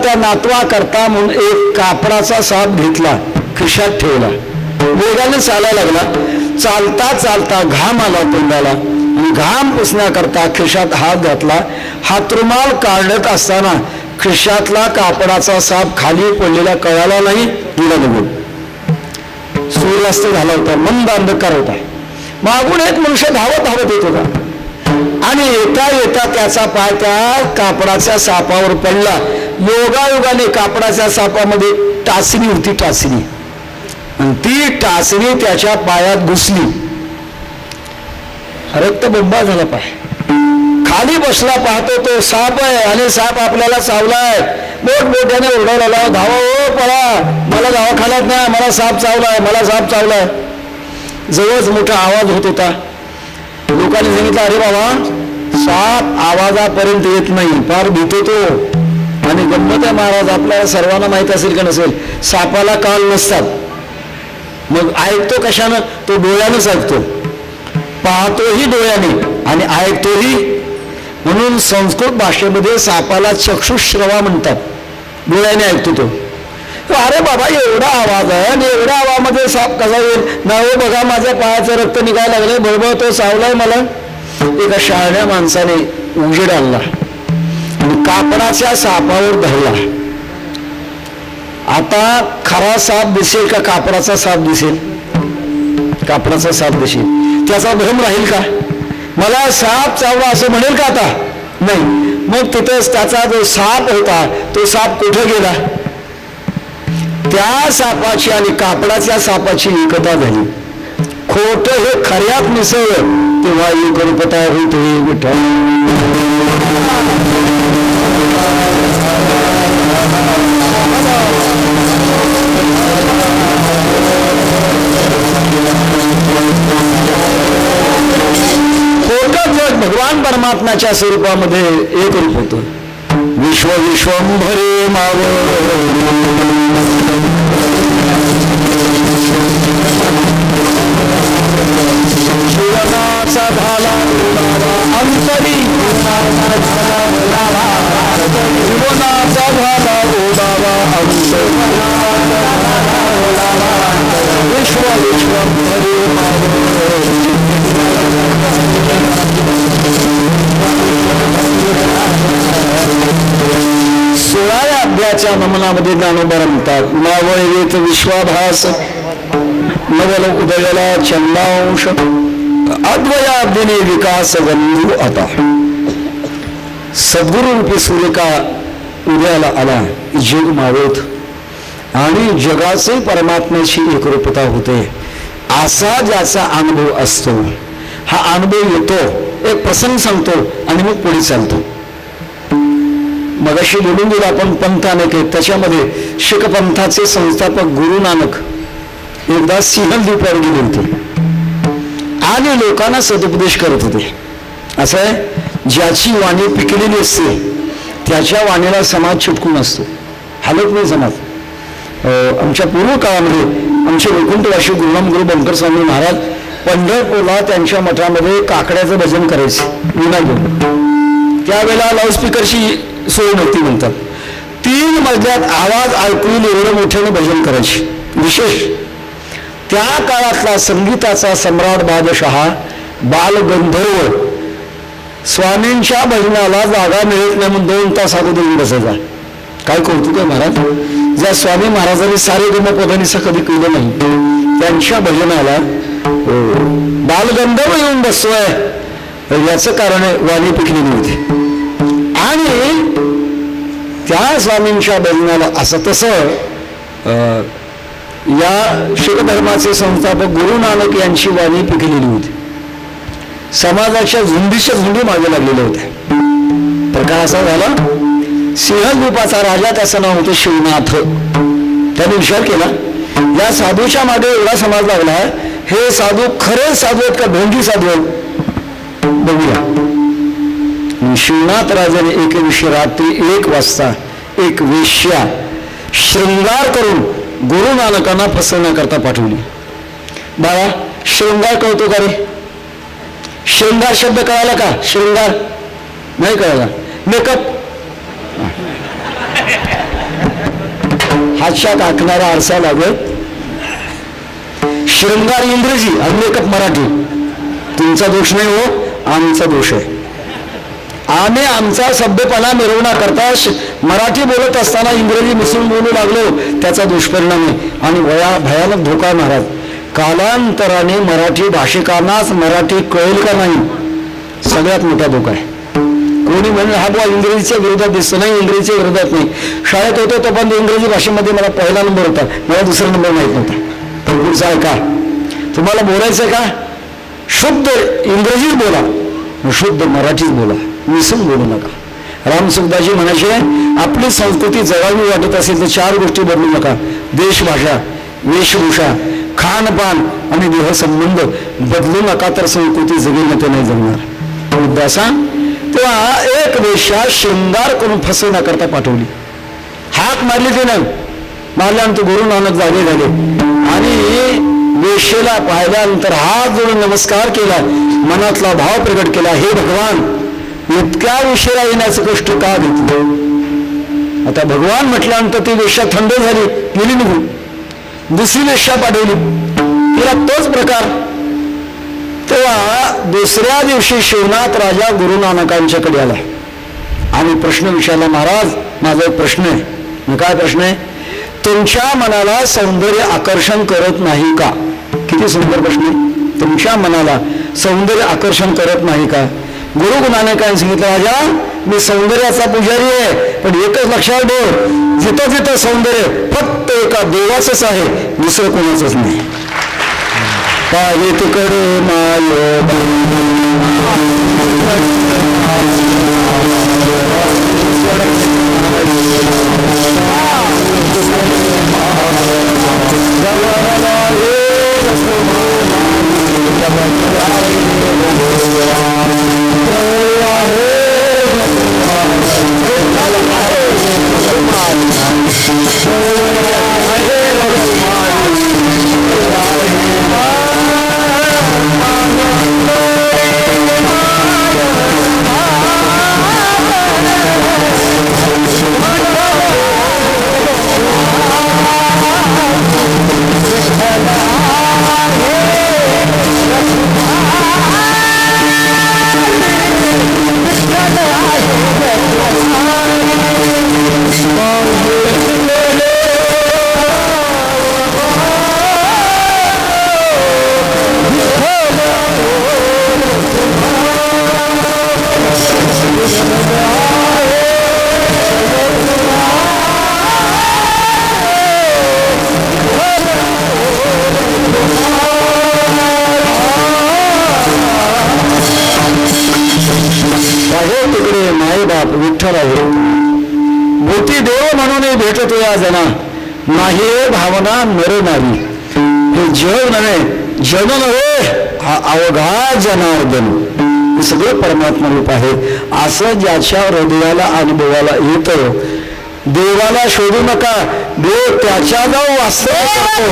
त्या नातवा करता म्हणून एक कापडाचा साप घेतला, खिशात ठेवला, वेगाने चालायला लागला. चालता चालता घाम आला तोंडाला आणि घाम पुसण्याकरता खिशात हात घातला. हातरुमाल काढत असताना खिशातला कापडाचा साप खाली पडलेला कळाला नाही, दिला निघून. सूर्यास्त झाला होता, मंद अंधकार होता. मागून एक मनुष्य धावत येत होता आणि येता येता त्याचा पाय त्या कापडाच्या सापावर पडला. योगायोगाने कापडाच्या सापामध्ये टाचणी होती, टाचणी, आणि ती टाचणी त्याच्या पायात घुसली. रक्तबंबा झाला पाय. खाली बसला, पाहतो तो साप आहे आणि साप आपल्याला चावलाय. मोठमोठ्याने ओरडायला, धावा ओ पळा, मला दवाखान्यात नाही, मला साप चावलाय, मला साप चावलाय. जवळच मोठा आवाज होत होता. लोकांनी सांगितलं, अरे बाबा, साप आवाजापर्यंत येत नाही, फार भीतो तो. आणि गंमत आहे महाराज, आपल्याला सर्वांना माहित असेल का नसेल, सापाला कान नसतात. मग ऐकतो कशानं? तो डोळ्यानंच ऐकतो, पाहतोही डोळ्याने आणि ऐकतोही. म्हणून संस्कृत भाषेमध्ये सापाला चक्षुश्रवा म्हणतात, डोळ्याने ऐकतो तो. अरे बाबा, एवढा आवाज आहे आणि एवढ्या आवाजामध्ये साप कसा येईल? नाही बघा, माझ्या पायाचं रक्त निघायला लागलं, बरोबर तो चावलाय मला. एका शहाण्या माणसाने उजेड आणला आणि कापडाच्या सापावर धरला. आता खरा साप दिसेल का कापडाचा साप दिसेल? कापडाचा साप दिसेल. त्याचा भ्रम राहील का? मला साप चावला असं म्हणेल का? आता नाही. मग तिथेच त्याचा जो साप होता तो साप कुठे गेला? त्या सापाची आणि कापडाच्या सापाची एकता झाली. खोट हे खऱ्यात मिसळलं तेव्हा एक रूपता होते विठ्ठल. खोटं जग भगवान परमात्म्याच्या स्वरूपामध्ये एक रूप होतं. विश्व विश्वंभरे माव जीवनाचा झाला अंतरी, जीवनाचा झाला ओढावा विश्व विश्वंभरे सोळाव्या अध्यायाच्या नमनामध्ये ज्ञानोबा म्हणतात, नावळेत विश्वाभास नवल उदयला चंदांश अद्वयाब्दिने विकास बंधू आता. सद्गुरु रूपी सूर्य का उदयाला आला, जग मावळत आणि जगाचे परमात्म्याची एकरूपता होते. असा ज्याचा अनुभव असतो, हा अनुभव येतो, एक प्रसंग सांगतो आणि मग पुढे चालतो. मगाशी बोलून गेलो आपण पंथ अनेक आहेत, त्याच्यामध्ये शीख पंथाचे संस्थापक गुरु नानक एकदा सिंहद्वीपावर गेले होते आणि लोकांना सदुपदेश करत होते. असं आहे, ज्याची वाणी पिकलेली असते त्याच्या वाणीला समाज चिटकून असतो, हालत नाही समाज. आमच्या पूर्व काळामध्ये आमचे वैकुंठवासी गुरुनाम बंकर स्वामी महाराज पंढरपूरला त्यांच्या मठामध्ये काकड्याचं भजन करायचे विना घेऊन. त्यावेळेला लाऊडस्पीकरची सोय नव्हती म्हणतात. 3 मजल्यात आवाज ऐकून एवढं मोठ्याने भजन करायचे. विशेष त्या काळातला संगीताचा सम्राट बादशहा बालगंधर्व स्वामींच्या भजनाला जागा मिळत नाही म्हणून 2 तास अगोदर बसायचा. काय कौतुक आहे महाराज, ज्या स्वामी महाराजांनी सारे गमपदानीचा कधी केलं नाही, त्यांच्या भजनाला बालगंधर्व येऊन बसतोय याचं कारण वाणी पिकलेली होती. आणि त्या स्वामींच्या भजनाला असं तसं या शीख धर्माचे संस्थापक गुरु नानक यांची वाणी पिकलेली होती. समाजाच्या झुंडीच्या झुंडी मागे लागलेल्या होत्या. प्रकार असा झाला, सिंहद्वीपाचा राजा, त्याचं नाव होतं शिवनाथ. त्याने विचार केला, या साधूच्या मागे एवढा समाज लागला, हे साधू खरे साधू आहेत का ढोंगी साधू आहेत, बघूया. शिवनाथ राजाने एके दिवशी रात्री 1 वाजता एक वेश्या शृंगार करून गुरु नानकांना फसवण्याकरता पाठवली. बाळा, शृंगार कळतो का रे? शृंगार शब्द कळाला का? शृंगार नाही कळाला. मेकअप, हातशात आखणारा आरसा लागत. शृंगार इंग्रजी आणि मेकअप मराठी. तुमचा दोष नाही हो, आमचा दोष आहे. आम्ही आमचा सभ्यपणा मिरवण्याकरता मराठी बोलत असताना इंग्रजी मिसळून बोलू लागलो, त्याचा दुष्परिणाम आहे आणि भयानक धोका. महाराज, कालांतराने मराठी भाषिकांनाच मराठी कळेल का नाही, सगळ्यात मोठा धोका आहे. कोणी म्हणेल हा बुवा इंग्रजीच्या विरोधात दिसतो, नाही, इंग्रजीच्या विरोधात नाही. शाळेत होतो तो पण इंग्रजी भाषेमध्ये मला पहिला नंबर होता, मला दुसरा नंबर माहीत नव्हता. पण पुढचा आहे का, तुम्हाला बोलायचं का, शुद्ध इंग्रजीच बोला, शुद्ध मराठीच बोला, मिसळून बोलू नका. रामसुखदासजी म्हणायचे, आपली संस्कृती जगावी वाटत असेल तर 4 गोष्टी बदलू नका: देश, भाषा, वेशभूषा, खानपान आणि देहसंबंध. बदलू नका तर संस्कृती जगेल ते नाही जगणार. मुद्दा असा, तेव्हा एक वेश्या शृंगार करून फसवण्याकरता पाठवली. हाक मारली ते नाही, मारल्यानंतर गुरु नानक जागे झाले आणि वेश्येला पाहिल्यानंतर हात जोडून नमस्कार केला, मनातला भाव प्रकट केला, हे भगवान, इतक्या उशिरा येण्याचं कष्ट का घेतलं? आता भगवान म्हटल्यानंतर ती वेश्या थंड झाली, गेली निघून. दुसरी वेश्या पाठवली, तिला तोच प्रकार. तेव्हा दुसऱ्या दिवशी शिवनाथ राजा गुरु नानकांच्याकडे आला आणि प्रश्न विचारला, महाराज, माझा एक प्रश्न आहे. काय प्रश्न आहे? तुमच्या मनाला सौंदर्य आकर्षण करत नाही का? किती सुंदर प्रश्न आहे. तुमच्या मनाला सौंदर्य आकर्षण करत नाही का? गुरु नानकांनी सांगितलं, राजा, मी सौंदर्याचा पुजारी आहे, पण एकच लक्षात ठेव, जिथं जिथं सौंदर्य फक्त एका देवाचंच आहे, दुसरं कोणाचंच नाही. पाये तुकडे माय माझे माई बाप विठ्ठल आहे. भूती देव म्हणून भेटतो या जना, नाही भावना नर नारी. हे जग नव्हे, जन नव्हे, हा अवघा जनार्दन. हे सगळं परमात्मा रूप आहे. असं ज्याच्या हृदयाला अनुभवाला येतं, देवाला शोधू नका, देव त्याच्या जाऊ वास्तव करतो.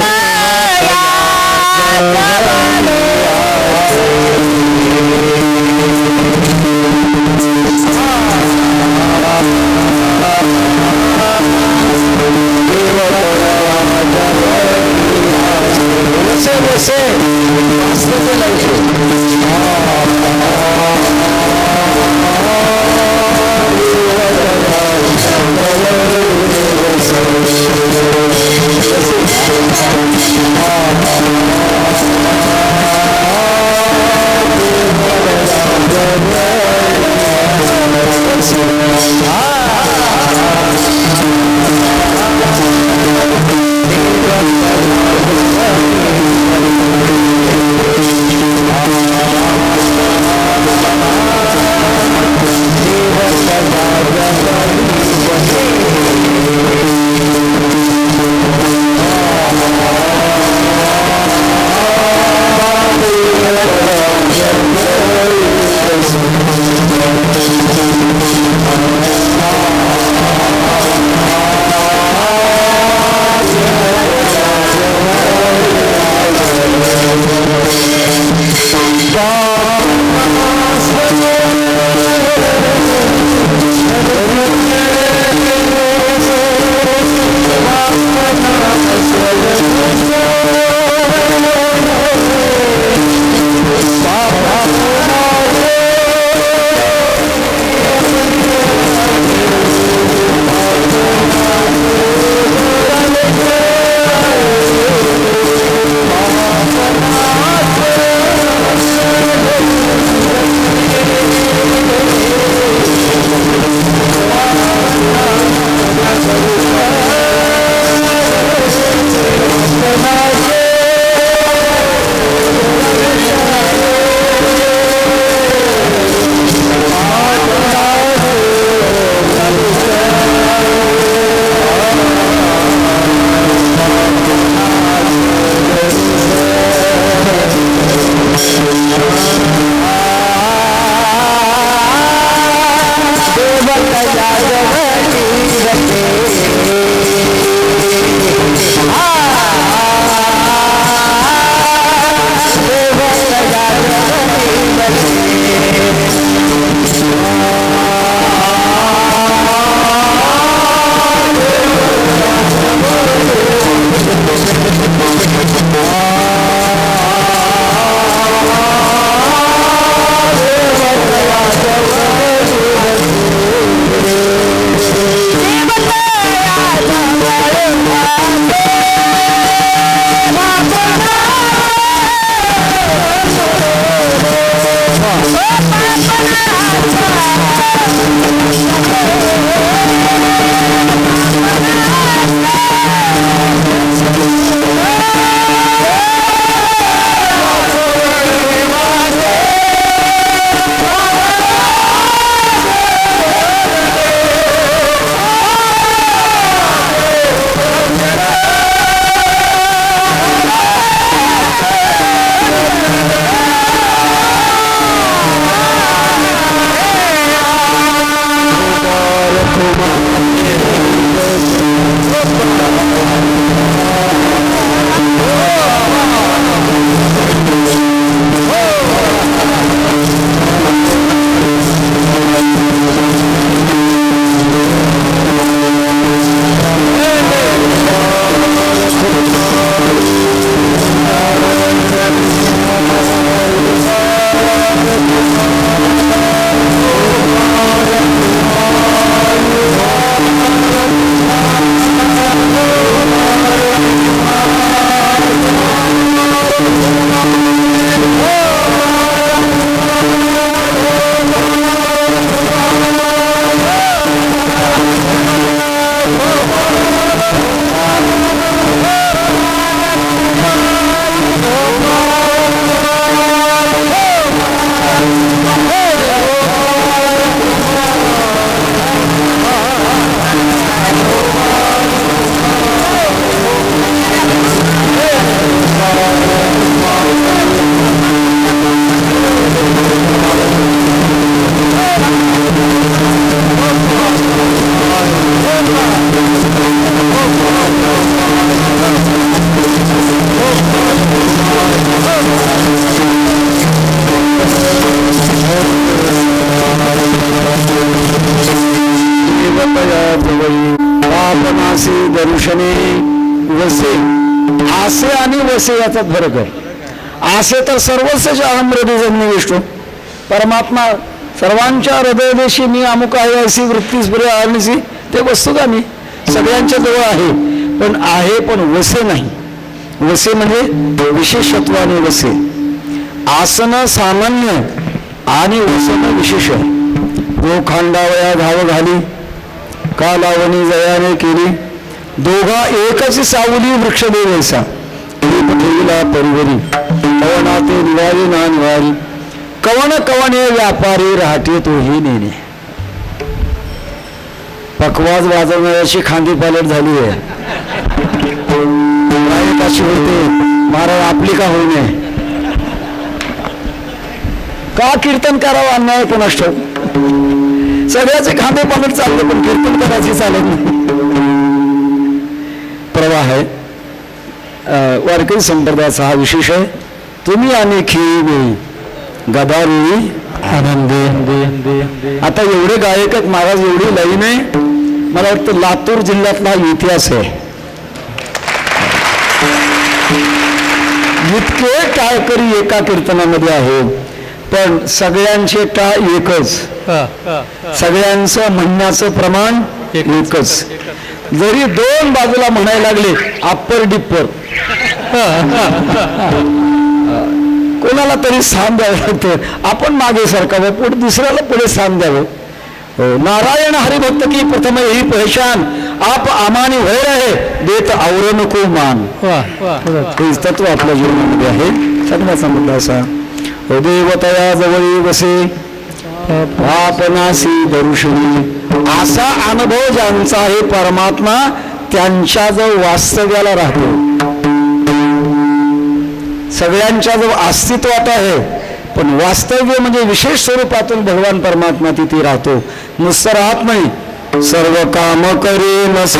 दर्शने वसे. आसे आणि वसे याचा फरक आहे. आसे तर सर्वस्वच अहम हृदय जन्म विष्णू परमात्मा सर्वांच्या हृदयदेशी मी अमुक आहे अशी वृत्तीस बरे आणसी ते वस्तू का मी सगळ्यांच्या जवळ आहे. पण आहे पण वसे नाही. वसे म्हणजे विशेषत्वाने वसे. आसन सामान्य आणि वसन विशेष. गो खांडावया घाव घाली का लावणी जयाने केली. दोघा एकच सावली वृक्ष देवैसा ठेविला परिवरी. कवनाते निवारी ना निवारी कवन कवने व्यापारी राहते तोही नेणे. पकवाज वाजवण्याची खांदी पालट झाली आहे. कशी होते महाराज आपली का होऊ नये. का कीर्तन करावं अन्याय कोणास ठाऊक. सगळ्याचे खांदे पालट चालले पण कीर्तन करायची चालत नाही. प्रवाह आहे. वारकरी संप्रदायाचा हा विशेष आहे. तुम्ही आणि खेळी गदारी आनंदी. आता एवढे गायक आहेत महाराज एवढी लाईन आहे. मला वाटतं लातूर जिल्ह्यातला इतिहास आहे. इतके टाळकरी एका कीर्तनामध्ये आहेत पण सगळ्यांचे टाळ एकच. सगळ्यांचं म्हणण्याचं प्रमाण एकच. जरी दोन बाजूला म्हणायला लागले अप्पर डिप्पर कोणाला तरी स्थान द्यावं लागतं. आपण मागे सरकावं पुढे दुसऱ्याला पुढे स्थान द्यावं. नारायण हरिभक्त की प्रथम ही पहचान आप आमानी होय रहे देत और नको मान. हे तत्व आपल्या जीवनामध्ये आहे. सगळ्याचा मुद्दा असा देवतया जवळी वसे पापनासी दर्शनी. असा अनुभव ज्यांचा आहे परमात्मा त्यांच्या जवळ वास्तव्याला राहतो. सगळ्यांच्या जवळ अस्तित्वात आहे पण वास्तव्य म्हणजे विशेष स्वरूपातून भगवान परमात्मा तिथे राहतो. नुसतं राहत नाही. सर्व काम करे नस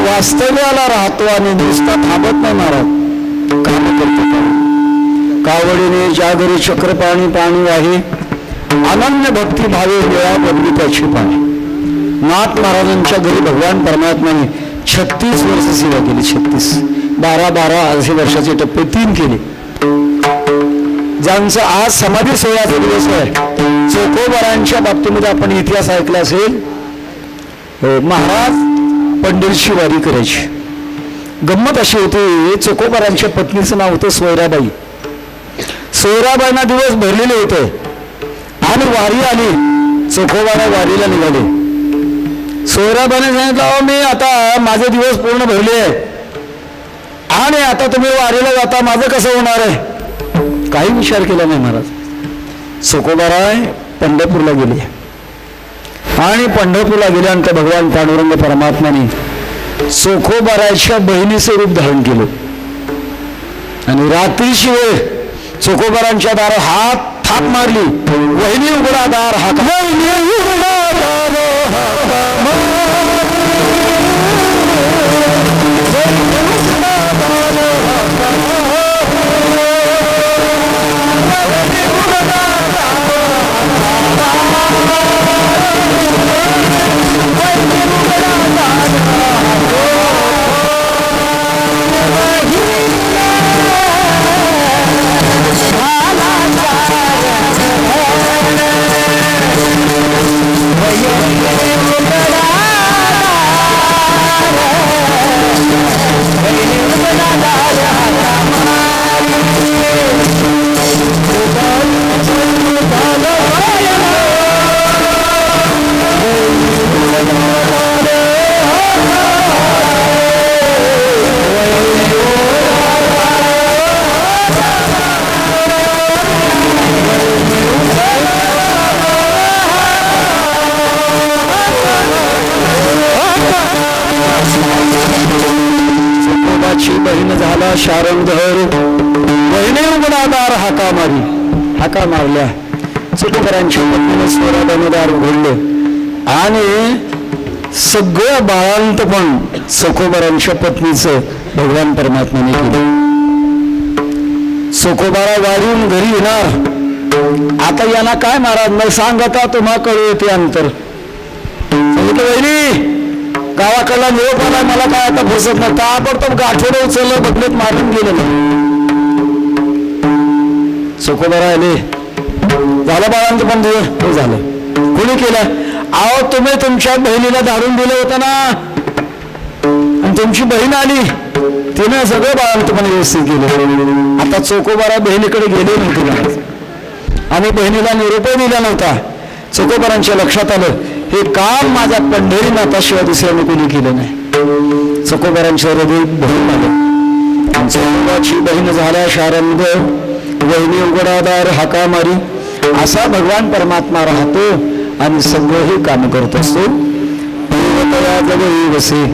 वास्तव्याला राहतो आणि नुसता थांबत नाही महाराज. काम करतो. कावडीने जागरी चक्र पाणी पाणी वाहे अनन्य भक्ती भावे वेळा बदली त्याची पाणी. नाथ महाराजांच्या घरी भगवान परमात्माने 36 वर्ष सेवा केली. 36 12 असे वर्षाचे टप्पे 3 केले. ज्यांचं आज समाधी सोहळ्याचा दिवस आहे. चोखोबारांच्या बाबतीमध्ये आपण इतिहास ऐकला असेल. महाराज पंढरीची वारी करायची. गंमत अशी होती. चोखोबारांच्या पत्नीचं नाव होतं सोयराबाई. सोयराबाईंना दिवस भरलेले होते आणि वारी आली. चोखोबारा वारीला निघाले. सोयराबाईने सांगितलं मी आता माझे दिवस पूर्ण भरले आहे आणि आता तुम्ही वारीला जाता माझं कसं होणार आहे. काही विचार केला नाही महाराज. चोखोबाराय पंढरपूरला गेले आणि पंढरपूरला गेल्यानंतर भगवान पांडुरंग परमात्माने चोखोबाराच्या बहिणीचे रूप धारण केलं आणि रात्रीची वेळ चोखोबारांच्या दारात हात थाप मारली. वहिनी उघडा दार हात बहीण झाला शारंगधर, वहिनी उघडादार हाका मारी. हाका मारल्या. चकोबरांच्या पत्नीने स्वरादाने दार उघडलं आणि सगळं बाळांतपण चकोबरांच्या पत्नीचं भगवान परमात्म्याने केलं. चकोबारा वाढून घरी येणार. आता यांना काय महाराज न सांगता तुम्हा कळू येते अंतर. वहिनी गावाकडला निरोप आला, मला काय आता फसत नाही. ताबडतोब गाठोडं उचललं, बदलीत मारून गेलं नाही. चकोबारा आले. झालं बाळांचं पण हो झालं. कोणी केलं? अहो तुम्ही तुमच्या बहिणीला धाडून दिलं होतं ना, आणि तुमची बहीण आली, तिने सगळं बाळांचं पण व्यवस्थित केलं. आता चकोबारा बहिणीकडे गेले नव्हते आणि बहिणीला निरोपही दिला नव्हता. चकोबारांच्या लक्षात आलं हे काम माझ्या पंढरीनाथाशिवाय दुसऱ्याने कोणी केलं नाही. चकोबारांच्या हृदय भरून आलं. चकोबाची बहीण झाल्या शारंग, वहिनी उघडादार हाका मारी. असा भगवान परमात्मा राहतो आणि सगळंही काम करत असतो. बसे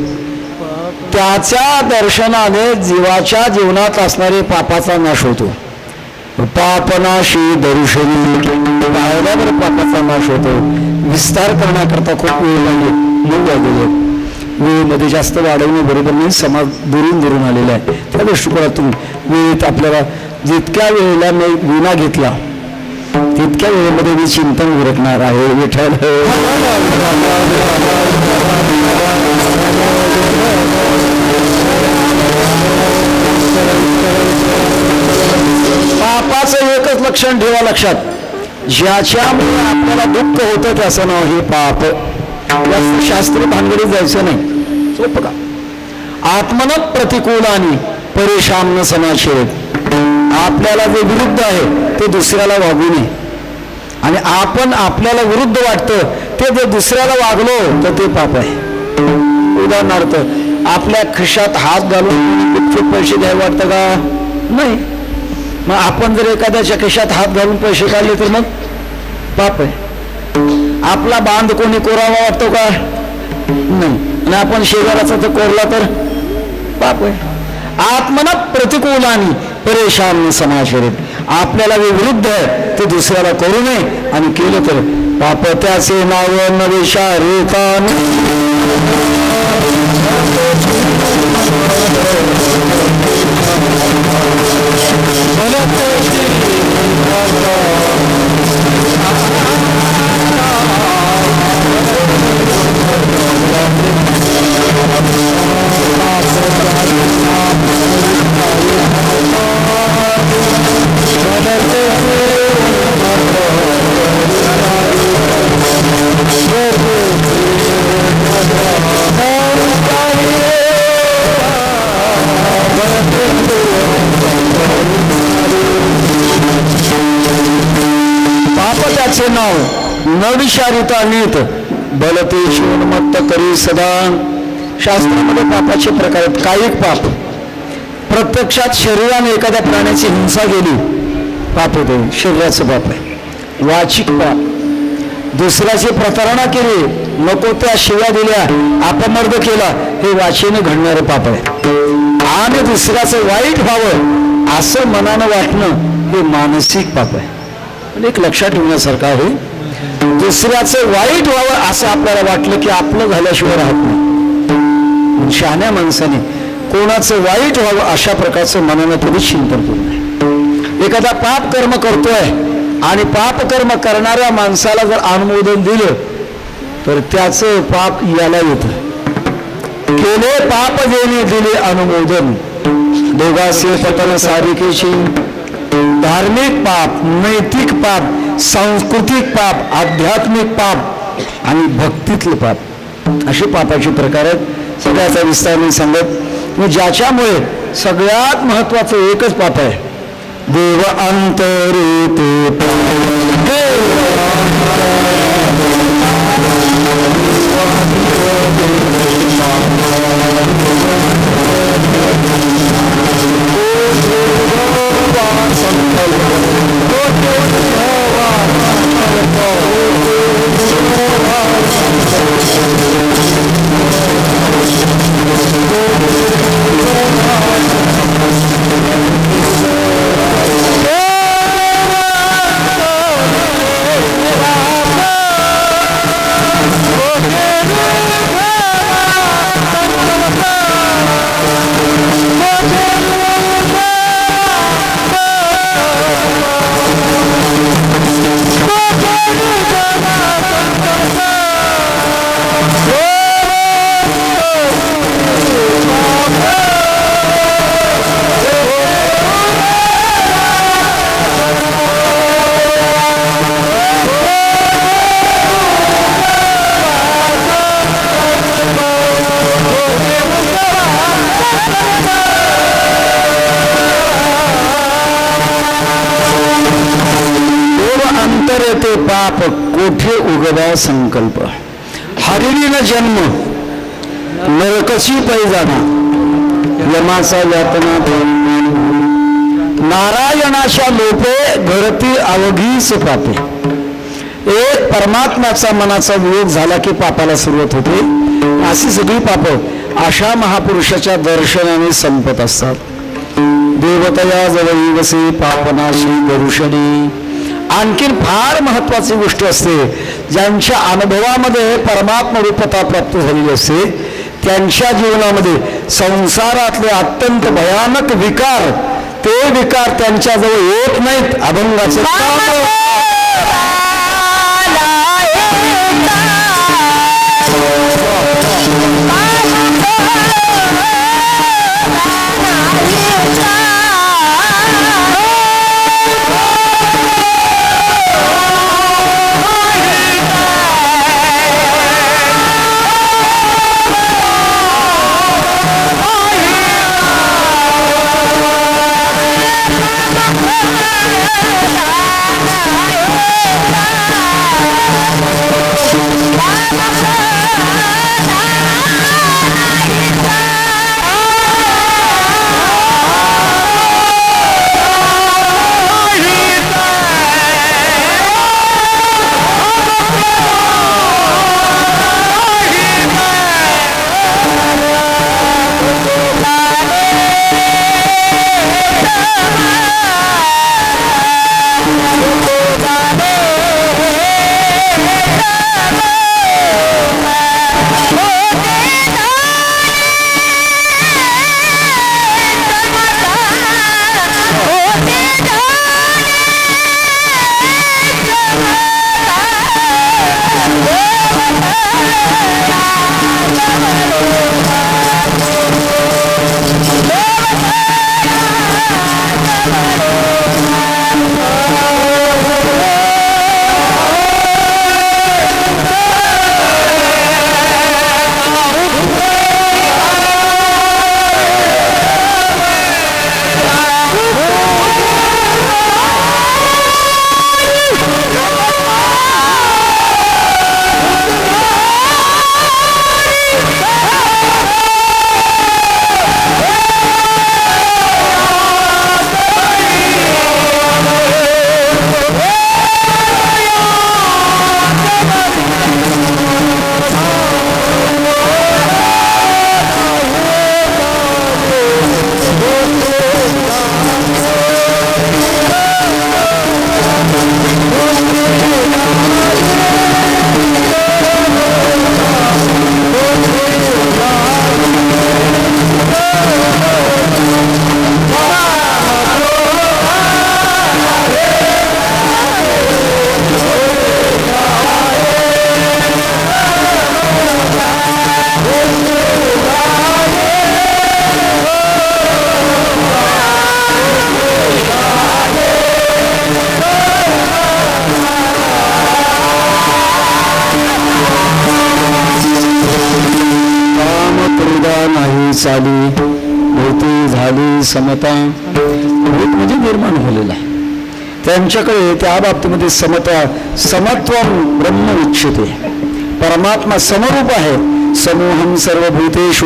त्याच्या दर्शनाने जीवाच्या जीवनात असणारे पापाचा नाश होतो. पापनाशी दर्शनी पाहिल्यावर पापाचा नाश होतो. विस्तार करण्याकरता खूप वेळ लागेल. 9 वाजले. वेळेमध्ये जास्त वाढवणे बरोबर नाही. समाज दुरून आलेला आहे. त्या दृष्टिकोनातून वेळेत आपल्याला जितक्या वेळेला मी विना घेतला तितक्या वेळेमध्ये मी चिंतन उरकणार आहे. विठ्ठल पापाचं एकच लक्षण ठेवा लक्षात, ज्याच्यामुळे आपल्याला दुःख होतं त्याचं नाव हे पाप. जास्त शास्त्रीय भानगडीत जायचं नाही. सोपं का? आत्मनत प्रतिकूलानी परेशान न समाचरित. आपल्याला जे विरुद्ध आहे ते दुसऱ्याला वागू नये, आणि आपण आपल्याला विरुद्ध वाटतं ते जर दुसऱ्याला वागलो तर ते पाप आहे. उदाहरणार्थ आपल्या खिशात हात घालून गुपचूप पैसे द्यावे वाटतं का? नाही. मग आपण जर एखाद्याच्या खिशात हात घालून पैसे काढले तर मग पाप आहे. आपला बांध कोणी कोरावा वाटतो का? नाही. आणि आपण शेजाराचा तर कोरला तर पाप आहे. आत्मनत प्रतिकूलानी परेशान समाचरित. आपल्याला विरुद्ध आहे ते दुसऱ्याला करू नये, आणि केलं तर पाप. त्याचे नाव नवेशारिता. नाव न विचारिता नीत बलते शिवनमत्त करी सदा. शास्त्रामध्ये पापाचे प्रकार आहेत. कायिक पाप, प्रत्यक्षात शरीराने एखाद्या प्राण्याची हिंसा केली पाप होते, शरीराचं पाप आहे. वाचिक पाप, दुसऱ्याची प्रतारणा केली, नको त्या शिव्या दिल्या, अपमर्द केला, हे वाचेने घडणारं पाप आहे. आणि दुसऱ्याचं वाईट व्हावं असं मनानं वाटणं हे मानसिक पाप आहे. एक लक्षात ठेवण्यासारखं आहे. दुसऱ्याचं वाईट व्हावं असं आपल्याला वाटलं की आपलं झाल्याशिवाय राहत नाही. शहाण्या माणसाने कोणाचं वाईट व्हावं अशा प्रकारचं मनानं कधी चिंतन करू नये. एखादा पाप कर्म करतोय आणि पाप कर्म करणाऱ्या माणसाला जर अनुमोदन दिलं तर त्याचं पाप याला येतं. केले पाप देणे दिले अनुमोदन, दोघांचे पतन सारिकेची. धार्मिक पाप, नैतिक पाप, सांस्कृतिक पाप, आध्यात्मिक पाप आणि भक्तीतले पाप असे पापाचे प्रकार आहेत. सगळ्याचा विस्तार मी सांगत. ज्याच्यामुळे सगळ्यात महत्वाचं एकच पाप आहे, देव अंतरे ते ते पाप कोठे उगदा संकल्प. हरिण जन्म नरकची पैजाना यमाचा यातना नारायणाच्या लोपे घडती अवघीच पापे. एक परमात्म्याचा मनाचा वियोग झाला की पापाला सुरुवात होते. अशी सगळी पाप अशा महापुरुषाच्या दर्शनाने संपत असतात. देवतया जवळी वसे पापनाशी दरुषणी. आणखीन फार महत्वाची गोष्ट असते, ज्यांच्या अनुभवामध्ये परमात्म रूपता प्राप्त झालेली असते त्यांच्या जीवनामध्ये संसारातले अत्यंत भयानक विकार, ते विकार त्यांच्याजवळ येत नाहीत. अभंगाचे चाली भोवती झाली समता. म्हणजे निर्माण झालेला आहे त्यांच्याकडे. त्या बाबतीमध्ये समता, समत्वम ब्रह्म उच्यते. परमात्मा समरूप आहे. समूहम सर्वभूतेषु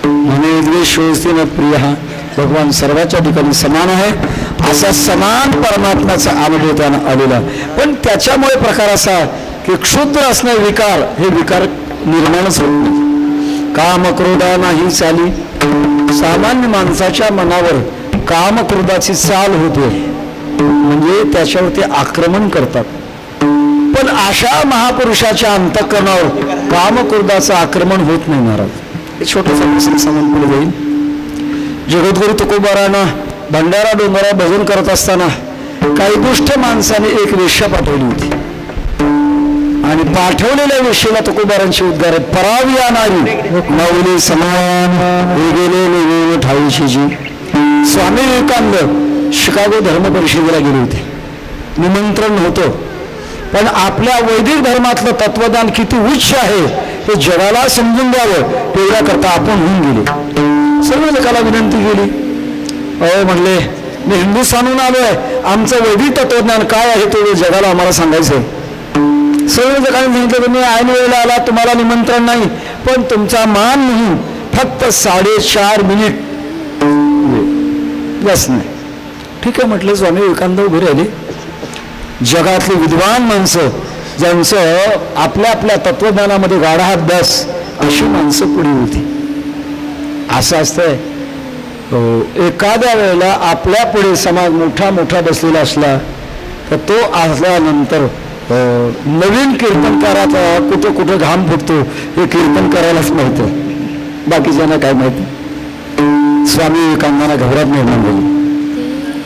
म्हणे द्वेषोस्ति न प्रिय. भगवान सर्वाच्या ठिकाणी समान आहे. असा समान परमात्म्याचा आमोद त्यानं आलेला. पण त्याच्यामुळे प्रकार असा की क्षुद्र असणारे विकार, हे विकार निर्माणच होत नाही. काम क्रोधा नाही चाली. सामान्य माणसाच्या मनावर काम क्रोधाची चाल होते, म्हणजे त्याच्यावरती आक्रमण करतात. पण अशा महापुरुषाच्या अंतःकरणावर काम क्रोधाचं आक्रमण होत नाही. महाराज हे छोटंसं प्रसंग सांगून पुढे जाईल. जगद्गुरु तुकोबारांना भंडारा डोंगरा भजन करत असताना काही दुष्ट माणसाने एक वेश्या पाठवली होती आणि पाठवलेल्या वेश्येला तुकोबारांचे उद्गार आहेत. परावी आणारी माऊली समान गेले ठावीशी जी. स्वामी विवेकानंद शिकागो धर्म परिषदेला गेले होते. निमंत्रण होतं, पण आपल्या वैदिक धर्मातलं तत्वज्ञान किती उच्च आहे हे जगाला समजून द्यावं तेवढ्या करता आपण होऊन गेले. सर्व जगाला विनंती केली. अहो म्हणले मी हिंदुस्थानहून आलो आहे, आमचं वैदिक तत्वज्ञान काय आहे ते जगाला आम्हाला सांगायचं आहे. सर्व जगाने सांगितलं तुम्ही ऐन वेळेला आला, तुम्हाला निमंत्रण नाही, पण तुमचा मान म्हणून फक्त 4.5 मिनिट बस नाही. ठीक आहे म्हटलं. स्वामी विवेकानंद उभे राहिले. जगातली विद्वान माणसं ज्यांचं आपल्या आपल्या तत्वज्ञानामध्ये गाढा अभ्यास, अशी माणसं पुढे होती. असं असतंय एखाद्या वेळेला आपल्या पुढे समाज मोठा मोठा बसलेला असला तर तो असल्यानंतर नवीन कीर्तनकाराचा कुठं कुठं घाम फुटतो हे कीर्तनकारालाच माहिती आहे, बाकीच्यांना काय माहिती. स्वामी विवेकानंदांना घबराट निर्माण झाली.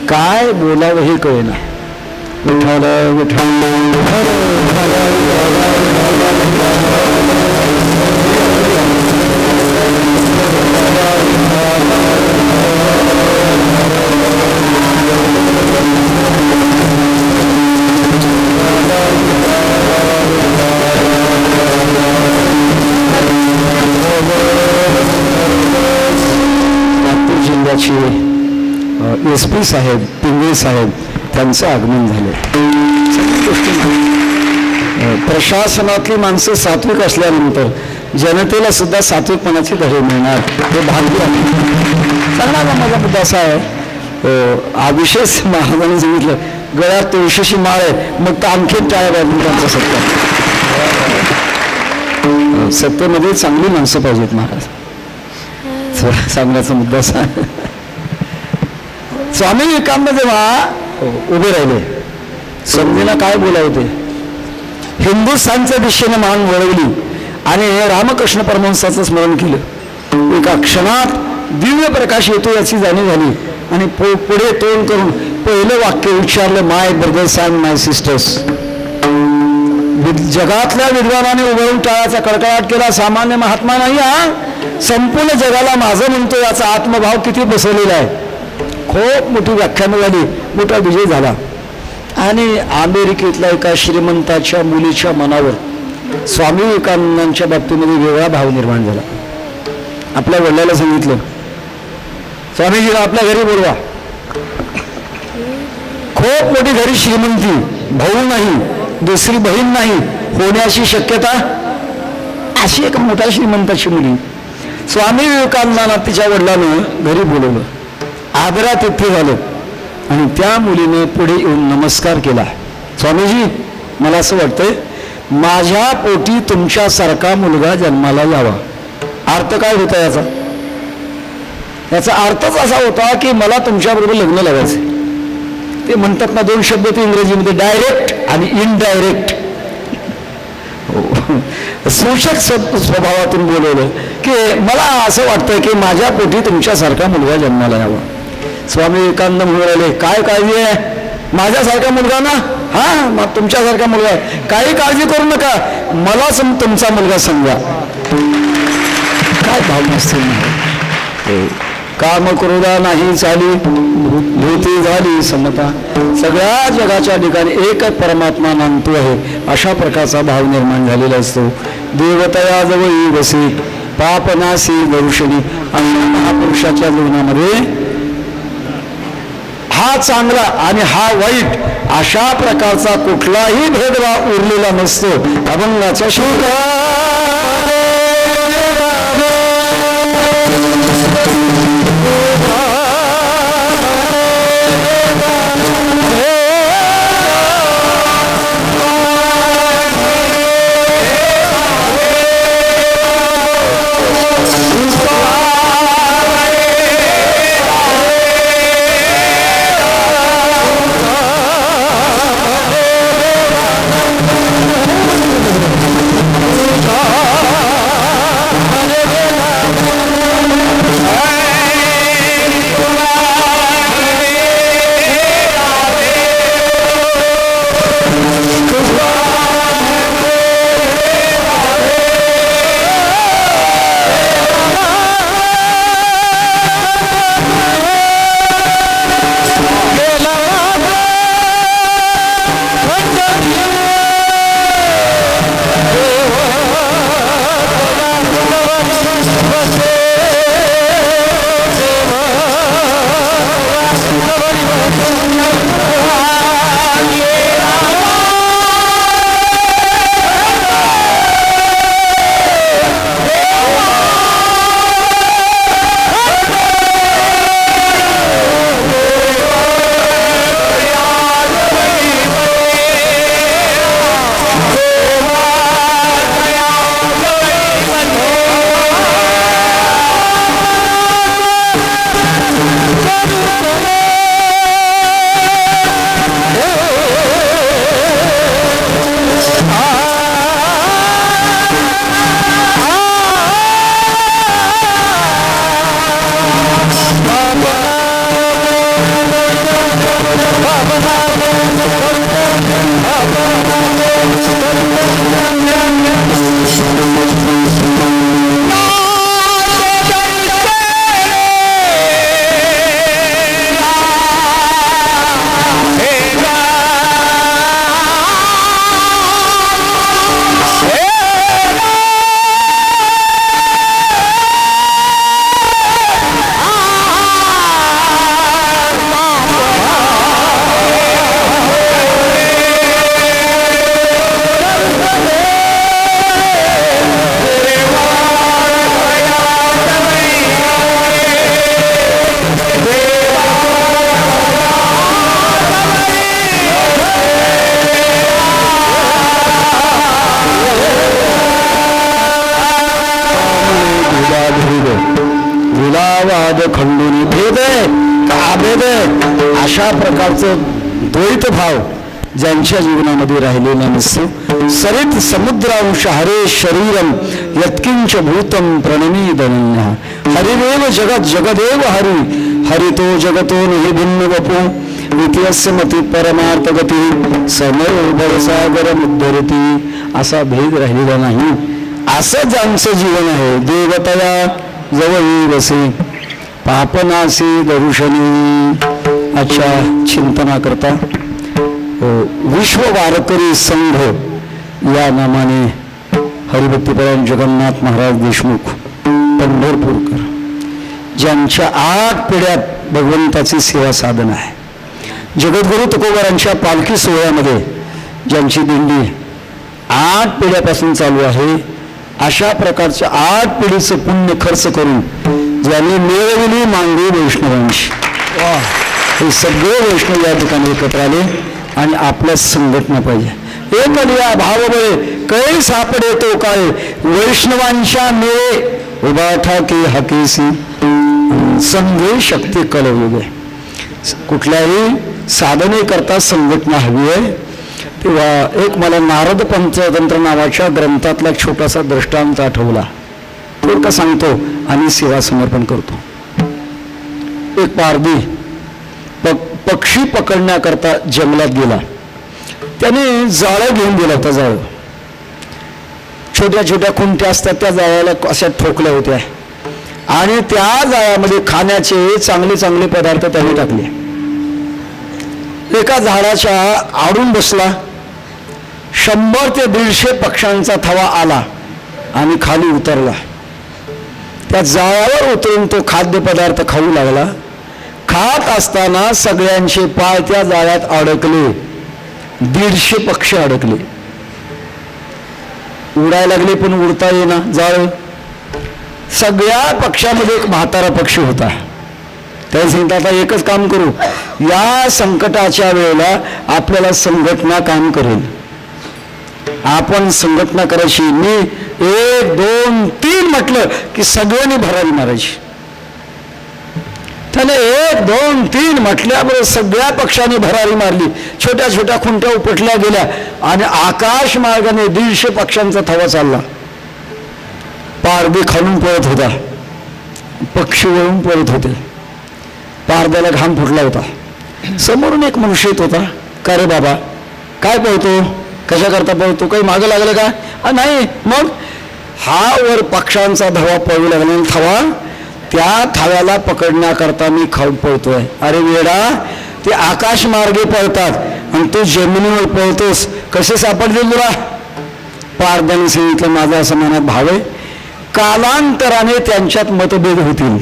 काय बोलावं हे कळेना. विठ्ठल विठ्ठल नागपूर जिल्ह्याचे SP साहेब पिंगळे साहेब त्यांचं आगमन झालं. प्रशासनातली माणसं सात्विक असल्यानंतर जनतेला सुद्धा सात्विकपणाची धडे मिळणार हे भाग्य आहे. सांगणार माझा मुद्दा असा आहे, विशेष महाराजांनी सांगितलं गळ्यात तुळशीची माळ आहे, मग तर आणखी टाळ्या बाजून त्यांचं सत्तेमध्ये चांगली माणसं पाहिजेत महाराज. सांगण्याचा मुद्दा असा. स्वामी विवेकानंद जेव्हा उभे राहिले, समजेला काय बोलावते, हिंदुस्थानच्या दिशेने मान वळवली आणि रामकृष्ण परमहंसाचं स्मरण केलं. एका क्षणात दिव्य प्रकाश येतो याची जाणीव झाली आणि पुढे तोंड करून पहिलं वाक्य उच्चारलं, माय ब्रदर्स अँड माय सिस्टर्स. जगातल्या विद्वानाने उभळून टाळाचा कडकडाट केला. सामान्य महात्मा नाही हा, संपूर्ण जगाला माझं म्हणतो याचा आत्मभाव किती बसवलेला आहे. खूप मोठी व्याख्यानं झाली, मोठा विजय झाला. आणि अमेरिकेतल्या एका श्रीमंताच्या मुलीच्या मनावर स्वामी विवेकानंदांच्या बाबतीमध्ये वेगळा भाव निर्माण झाला. आपल्या वडिलाला सांगितलं, स्वामीजीला आपल्या घरी बोलवा. खूप मोठी घरी श्रीमंती, भाऊ नाही, दुसरी बहीण नाही होण्याची शक्यता, अशी एक मोठ्या श्रीमंताची मुली. स्वामी विवेकानंदांना तिच्या वडिलांनं घरी बोलवलं, आदरात तिथे झालं आणि त्या मुलीने पुढे येऊन नमस्कार केला. स्वामीजी, मला असं वाटतंय माझ्या पोटी तुमच्यासारखा मुलगा जन्माला यावा. अर्थ काय होता याचा? याचा अर्थच असा होता की मला तुमच्याबरोबर लग्न लावायचं. ते म्हणतात ना दोन शब्द ते इंग्रजीमध्ये, डायरेक्ट आणि इनडायरेक्ट. सूचक स्वभावातून बोलवलं की मला असं वाटतं की माझ्या पोटी तुमच्यासारखा मुलगा जन्माला यावा. स्वामी विवेकानंद म्हणून राहिले, काय काळजी आहे, माझ्यासारखा मुलगा ना, हा मग तुमच्यासारखा मुलगा, काही काळजी करू नका, मला तुमचा मुलगा समजा. काय भावना असतील. काम क्रोधा नाही चाली, धृती झाली समता, सगळ्या जगाच्या ठिकाणी एक परमात्मा नांदतो आहे, अशा प्रकारचा भाव निर्माण झालेला असतो. देवतया जवळी बसे पापनासी दर्शनी. आणि महापुरुषाच्या जीवनामध्ये हा चांगला आणि हा वाईट अशा प्रकारचा कुठलाही भेदभाव उरलेला नसतो. अभंगाचा शोक खंडून भेद आहे का अभेद आहे, अशा प्रकारचं द्वैत भाव ज्यांच्या जीवनामध्ये राहिलेला नसतो. सरित समुद्रांश हरे शरीरम यत्किंच भूतम प्रणमीदन्य हरिदेव जगत जगदेव हरि हरितो जगतो नहि भिन्न वपु नित्यस्य मती परमार्थ गती समर सागर मुद्धरती. असा भेद राहिलेला नाही. असं ज्यांचं जीवन आहे देवतया जवळी वसे पापनासी दर्शनी. अच्छा चिंतना करता विश्व वारकरी संघ या नामाने हरिभक्तीपरायण जगन्नाथ महाराज देशमुख पंढरपूरकर ज्यांच्या 8 पिढ्यात भगवंताची सेवा साधन आहे. जगद्गुरु तुकोबारांच्या पालखी सोहळ्यामध्ये ज्यांची दिंडी 8 पिढ्यापासून चालू आहे, अशा प्रकारच्या 8 पिढीचं पुण्य खर्च करून ज्यांनी मिळवली मांगली वैष्णवांची. हे सगळे वैष्णव या ठिकाणी एकत्र आले आणि आपल्या संघटना पाहिजे. एक या भावबळे कै सापडे तो काय वैष्णवांच्या मेळे उभाठा की हाकेसी संघे शक्ती कलयुगे. कुठल्याही साधने करता संघटना हवी आहे. तेव्हा एक मला नारद पंचतंत्र नावाच्या ग्रंथातला छोटासा दृष्टांत आठवला, तो का सांगतो आणि सेवा समर्पण करतो. एक पारधी पक्षी पकडण्याकरता जंगलात गेला. त्याने जाळं घेऊन गेला होता. जाळं छोट्या छोट्या खुंट्या असतात, त्या जाळ्याला अशा ठोकल्या होत्या आणि त्या जाळ्यामध्ये खाण्याचे चांगले चांगले पदार्थ त्याने टाकले. एका झाडाच्या आडून बसला. 100 ते 150 पक्ष्यांचा थवा आला आणि खाली उतरला. त्या जाळ्यावर उतरून तो खाद्यपदार्थ खाऊ लागला. खात असताना सगळ्यांचे पाय त्या जाळ्यात अडकले. 150 पक्षी अडकले. उडायला लागले पण उडता येईना जाळ. सगळ्या पक्षामध्ये एक म्हातारा पक्षी होता. त्याने सांगितलं आता एकच काम करू, या संकटाच्या वेळेला आपल्याला संघटना काम करेल. आपण संघटना करायची. मी 1 2 3 म्हटलं की सगळ्यांनी भरारी मारायची. त्याने 1 2 3 म्हटल्याबरोबर सगळ्या पक्षांनी भरारी मारली. छोट्या छोट्या खुंट्या उपटल्या गेल्या आणि आकाश मार्गाने 150 पक्ष्यांचा थवा चालला. पारधी खालून पळत होता, पक्षी वळून पळत होते. पारद्याला घाम फुटला होता. समोरून एक मनुष्य येत होता. का रे बाबा काय पळतो, कशा करता पळतो, काही मागं लागलं का? नाही. मग हा वर पक्ष्यांचा धवा पळू लागला. थवा त्या थव्याला पकडण्याकरता मी खाऊन पळतोय. अरे वेडा, ते आकाश मार्गे पळतात आणि तू जमिनीवर पळतोस, कसे सापडतील तुला? पारद्याने सांगितलं माझा असं मनात भाव आहे, कालांतराने त्यांच्यात मतभेद होतील.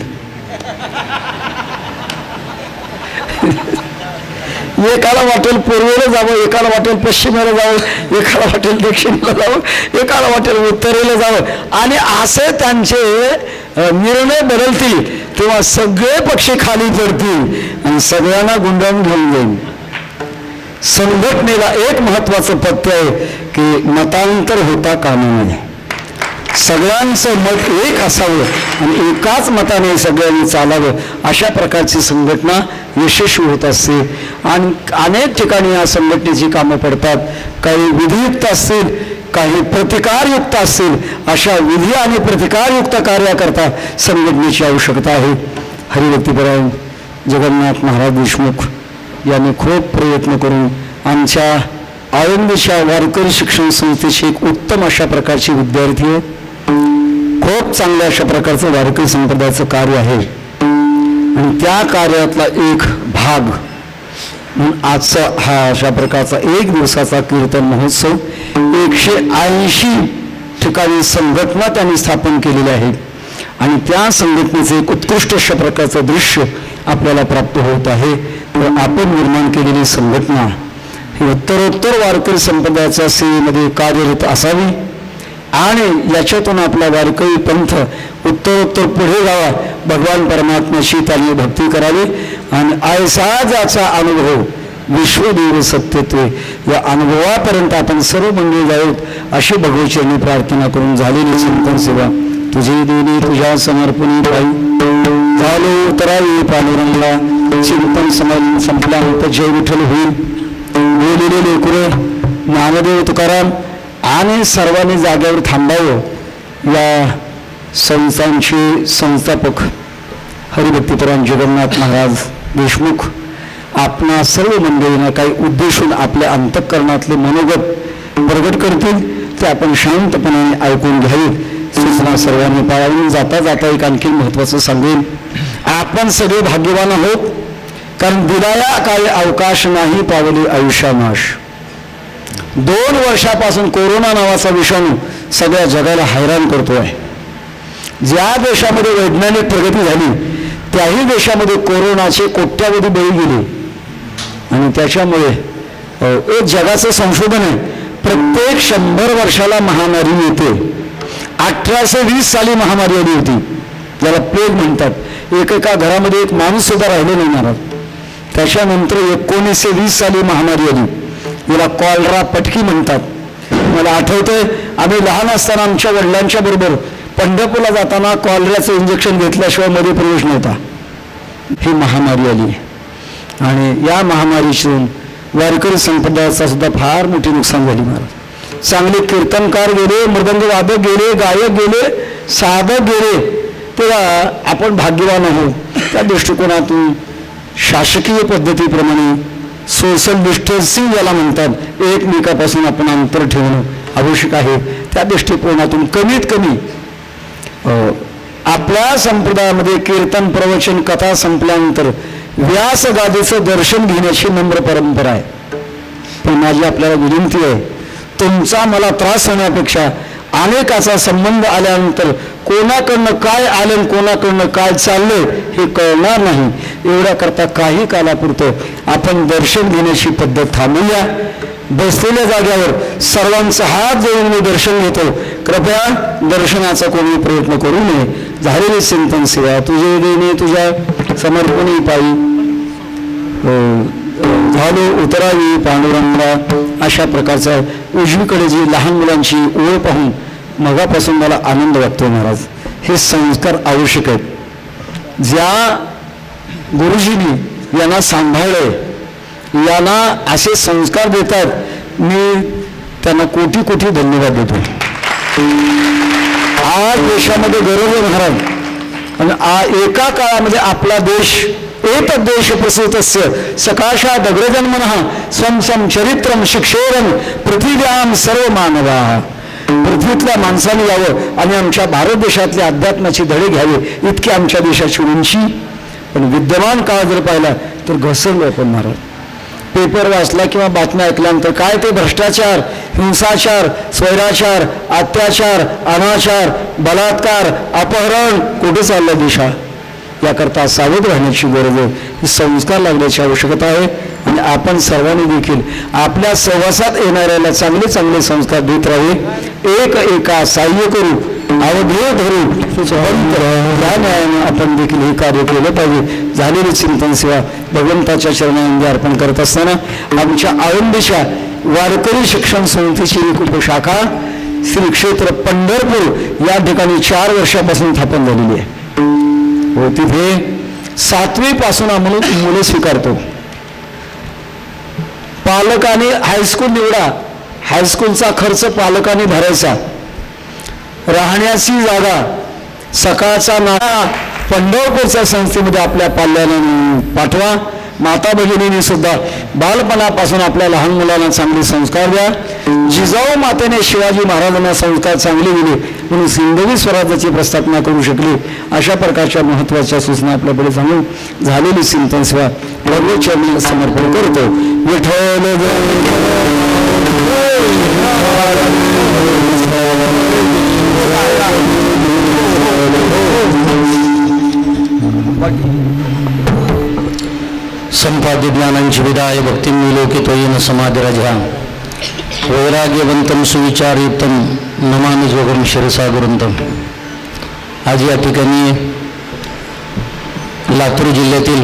एकाला वाटेल पूर्वेला जावं, एकाला वाटेल पश्चिमेला जावं, एकाला वाटेल दक्षिणेला जावं, एकाला वाटेल उत्तरेला जावं आणि असे त्यांचे निर्णय बदलतील. तेव्हा सगळे पक्षी खाली पडतील आणि सगळ्यांना गुंडाळून घेऊन जाईल. संघटनेला एक महत्वाचं पथ्य आहे की मतांतर होता कामा नये. सगळ्यांचं मत एक असावं आणि एकाच मताने सगळ्यांनी चालावं. अशा प्रकारची संघटना यशस्वी होत असते आणि अनेक ठिकाणी या संघटनेची कामं पडतात. काही विधियुक्त असतील, काही प्रतिकारयुक्त असतील. अशा विधी आणि प्रतिकारयुक्त कार्याकरता संघटनेची आवश्यकता आहे. हरिभक्तीपरायण जगन्नाथ महाराज देशमुख यांनी खूप प्रयत्न करून आमच्या आळंदीच्या वारकरी शिक्षण संस्थेचे एक उत्तम अशा प्रकारचे विद्यार्थी आहेत. खूप चांगल्या अशा प्रकारचं वारकरी संप्रदायाचं कार्य आहे आणि त्या कार्यातला एक भाग म्हणून आजचा हा अशा प्रकारचा एक दिवसाचा कीर्तन महोत्सव 180 ठिकाणी संघटना त्यांनी स्थापन केलेली आहे आणि त्या संघटनेचे एक उत्कृष्ट अशा प्रकारचं दृश्य आपल्याला प्राप्त होत आहे. तर आपण निर्माण केलेली संघटना ही उत्तरोत्तर वारकरी संप्रदायाच्या सेवेमध्ये कार्यरत असावी आणि याच्यातून आपला वारकरी पंथ उत्तरोत्तर पुढे जावा, भगवान परमात्म्याशी त्यांनी भक्ती करावी आणि ऐसा ज्याचा अनुभव विश्वदेव सत्यत्वे या अनुभवापर्यंत आपण सर्व मंडळी जाऊत अशी भगवचरणी प्रार्थना करून झालेली चिंतन सेवा तुझे देणे तुझ्या समर्पणी पायी झालो उतरावी पांडुरंगा. चिंतन समाज संपल्यानंतर जय विठ्ठल होईल. बोललेले लेकरे नामदेव तुकाराम आणि सर्वांनी जागेवर थांबावं. या संस्थांचे संस्थापक हरिभक्तीपरायण जगन्नाथ महाराज देशमुख आपणा सर्व मंडळींना काही उद्देशून आपल्या अंतःकरणातले मनोगत प्रगट करतील ते आपण शांतपणे ऐकून घ्यावे. सूचना सर्वांनी पाळावी. जाता जाता एक आणखी महत्त्वाचं सांगेन, आपण सगळे भाग्यवान आहोत कारण दिलाया काही अवकाश नाही पावले आयुष्यानाश. 2 वर्षापासून कोरोना नावाचा विषाणू सगळ्या जगाला हैराण करतो आहे. ज्या देशामध्ये वैज्ञानिक प्रगती झाली त्याही देशामध्ये कोरोनाचे कोट्यावधी बळी गेले आणि त्याच्यामुळे एक जगाचं संशोधन आहे, प्रत्येक 100 वर्षाला महामारी येते. 1820 साली महामारी आली होती ज्याला प्लेग म्हणतात. एकेका घरामध्ये एक माणूस सुद्धा राहिले नाही महाराज. त्याच्यानंतर 1920 साली महामारी आली, याला कॉलरा पटकी म्हणतात. मला आठवतंय आम्ही लहान असताना आमच्या वडिलांच्या बरोबर पंढरपूरला जाताना कॉलऱ्याचं इंजेक्शन घेतल्याशिवाय मध्ये प्रवेश नव्हता. ही महामारी आली आणि या महामारीतून वारकरी संप्रदायाचा सुद्धा फार मोठी नुकसान झाली महाराज. चांगले कीर्तनकार गेले, मृदंग वादक गेले, गायक गेले, साधक गेले. तेव्हा आपण भाग्यवान आहोत. त्या दृष्टिकोनातून शासकीय पद्धतीप्रमाणे सोशल डिस्टन्सिंग याला म्हणतात, एकमेकापासून आपण अंतर ठेवणं आवश्यक आहे. त्या दृष्टिकोनातून कमीत कमी आपल्या संप्रदायामध्ये कीर्तन प्रवचन कथा संपल्यानंतर व्यासगादीचं दर्शन घेण्याची नम्र परंपरा आहे. पण माझी आपल्याला विनंती आहे, तुमचा मला त्रास होण्यापेक्षा अनेकाचा संबंध आल्यानंतर कोणाकडनं काय आलं कोणाकडनं काय चाललंय हे कळणार नाही. एवढ्या करता काही कालापुरतं आपण दर्शन घेण्याची पद्धत थांबूया. बसलेल्या जाग्यावर सर्वांचा हात जोडून मी दर्शन घेतो. कृपया दर्शनाचा कोणी प्रयत्न करू नये. झालेली चिंतन सेवा तुझे देणे तुझ्या समर्पणी पायी झालो उतरावी पांडुरंगा. अशा प्रकारचा उजवीकडे जी लहान मुलांची ओळ पाहून मगापासून मला आनंद वाटतो महाराज. हे संस्कार आवश्यक आहेत. ज्या गुरुजींनी यांना सांभाळले, यांना असे संस्कार देतात, मी त्यांना कोटी कोटी धन्यवाद देतो. आज देशामध्ये गरज आहे महाराज आणि एका काळामध्ये आपला देश एक देश प्रसूतस्य सकाशा दग्रजन्मनः स्वं स्वं चरित्रम शिक्षेरम पृथिव्याम सर्व मानवा. पृथ्वीतल्या माणसाने यावं आणि आमच्या भारत देशातले अध्यात्माचे धडे घ्यावे इतकी आमच्या देशाची उंची. पण विद्यमान काळ जर पाहिला तर घसरलो आपण महाराज. पेपर वाचला किंवा बातम्या ऐकल्यानंतर काय ते भ्रष्टाचार, हिंसाचार, स्वैराचार, अत्याचार, अनाचार, बलात्कार, अपहरण कुठे चाललं देशा. याकरता सावध राहण्याची गरज आहे. ही संस्कार लागण्याची आवश्यकता आहे आणि आपण सर्वांनी देखील आपल्या सहवासात येणाऱ्याला चांगले चांगले संस्कार देत राहावे. एक एका साह्य करू अवधेय धरू या न्यायाने आपण देखील हे कार्य केलं पाहिजे. झालेली चिंतन सेवा भगवंताच्या चरणांमध्ये अर्पण करत असताना आमच्या आळंदीच्या वारकरी शिक्षण संस्थेची एक उपशाखा श्री क्षेत्र पंढरपूर या ठिकाणी 4 वर्षापासून स्थापन झालेली आहे. हो, तिथे 7वी पासून आम्ही मुलं स्वीकारतो. पालकाने हायस्कूल निवडा, हायस्कूलचा खर्च पालकाने भरायचा, राहण्याची जागा, सकाळचा नाश्ता पंढरपूरच्या संस्थेमध्ये आपल्या पाल्यानं पाठवा. माता भगिनींनी सुद्धा बालपणापासून आपल्या लहान मुलांना चांगले संस्कार द्या. जिजाऊ मातेने शिवाजी महाराजांना संस्कार चांगले दिले म्हणून सिंधवी स्वराज्याची प्रस्थापना करू शकली. अशा प्रकारच्या महत्त्वाच्या सूचना आपल्याकडे सांगून झालेली चिंतन सेवा प्रभूचरणी समर्पण करतो. विठ्ठल संपाद्य ज्ञानांची विदाय भक्ती लोकितोयेन समाधिराजा वैराग्यवंतम सुविचारयुक्तम नमामि जोगम शिरसा गुरुंतम. आज या ठिकाणी लातूर जिल्ह्यातील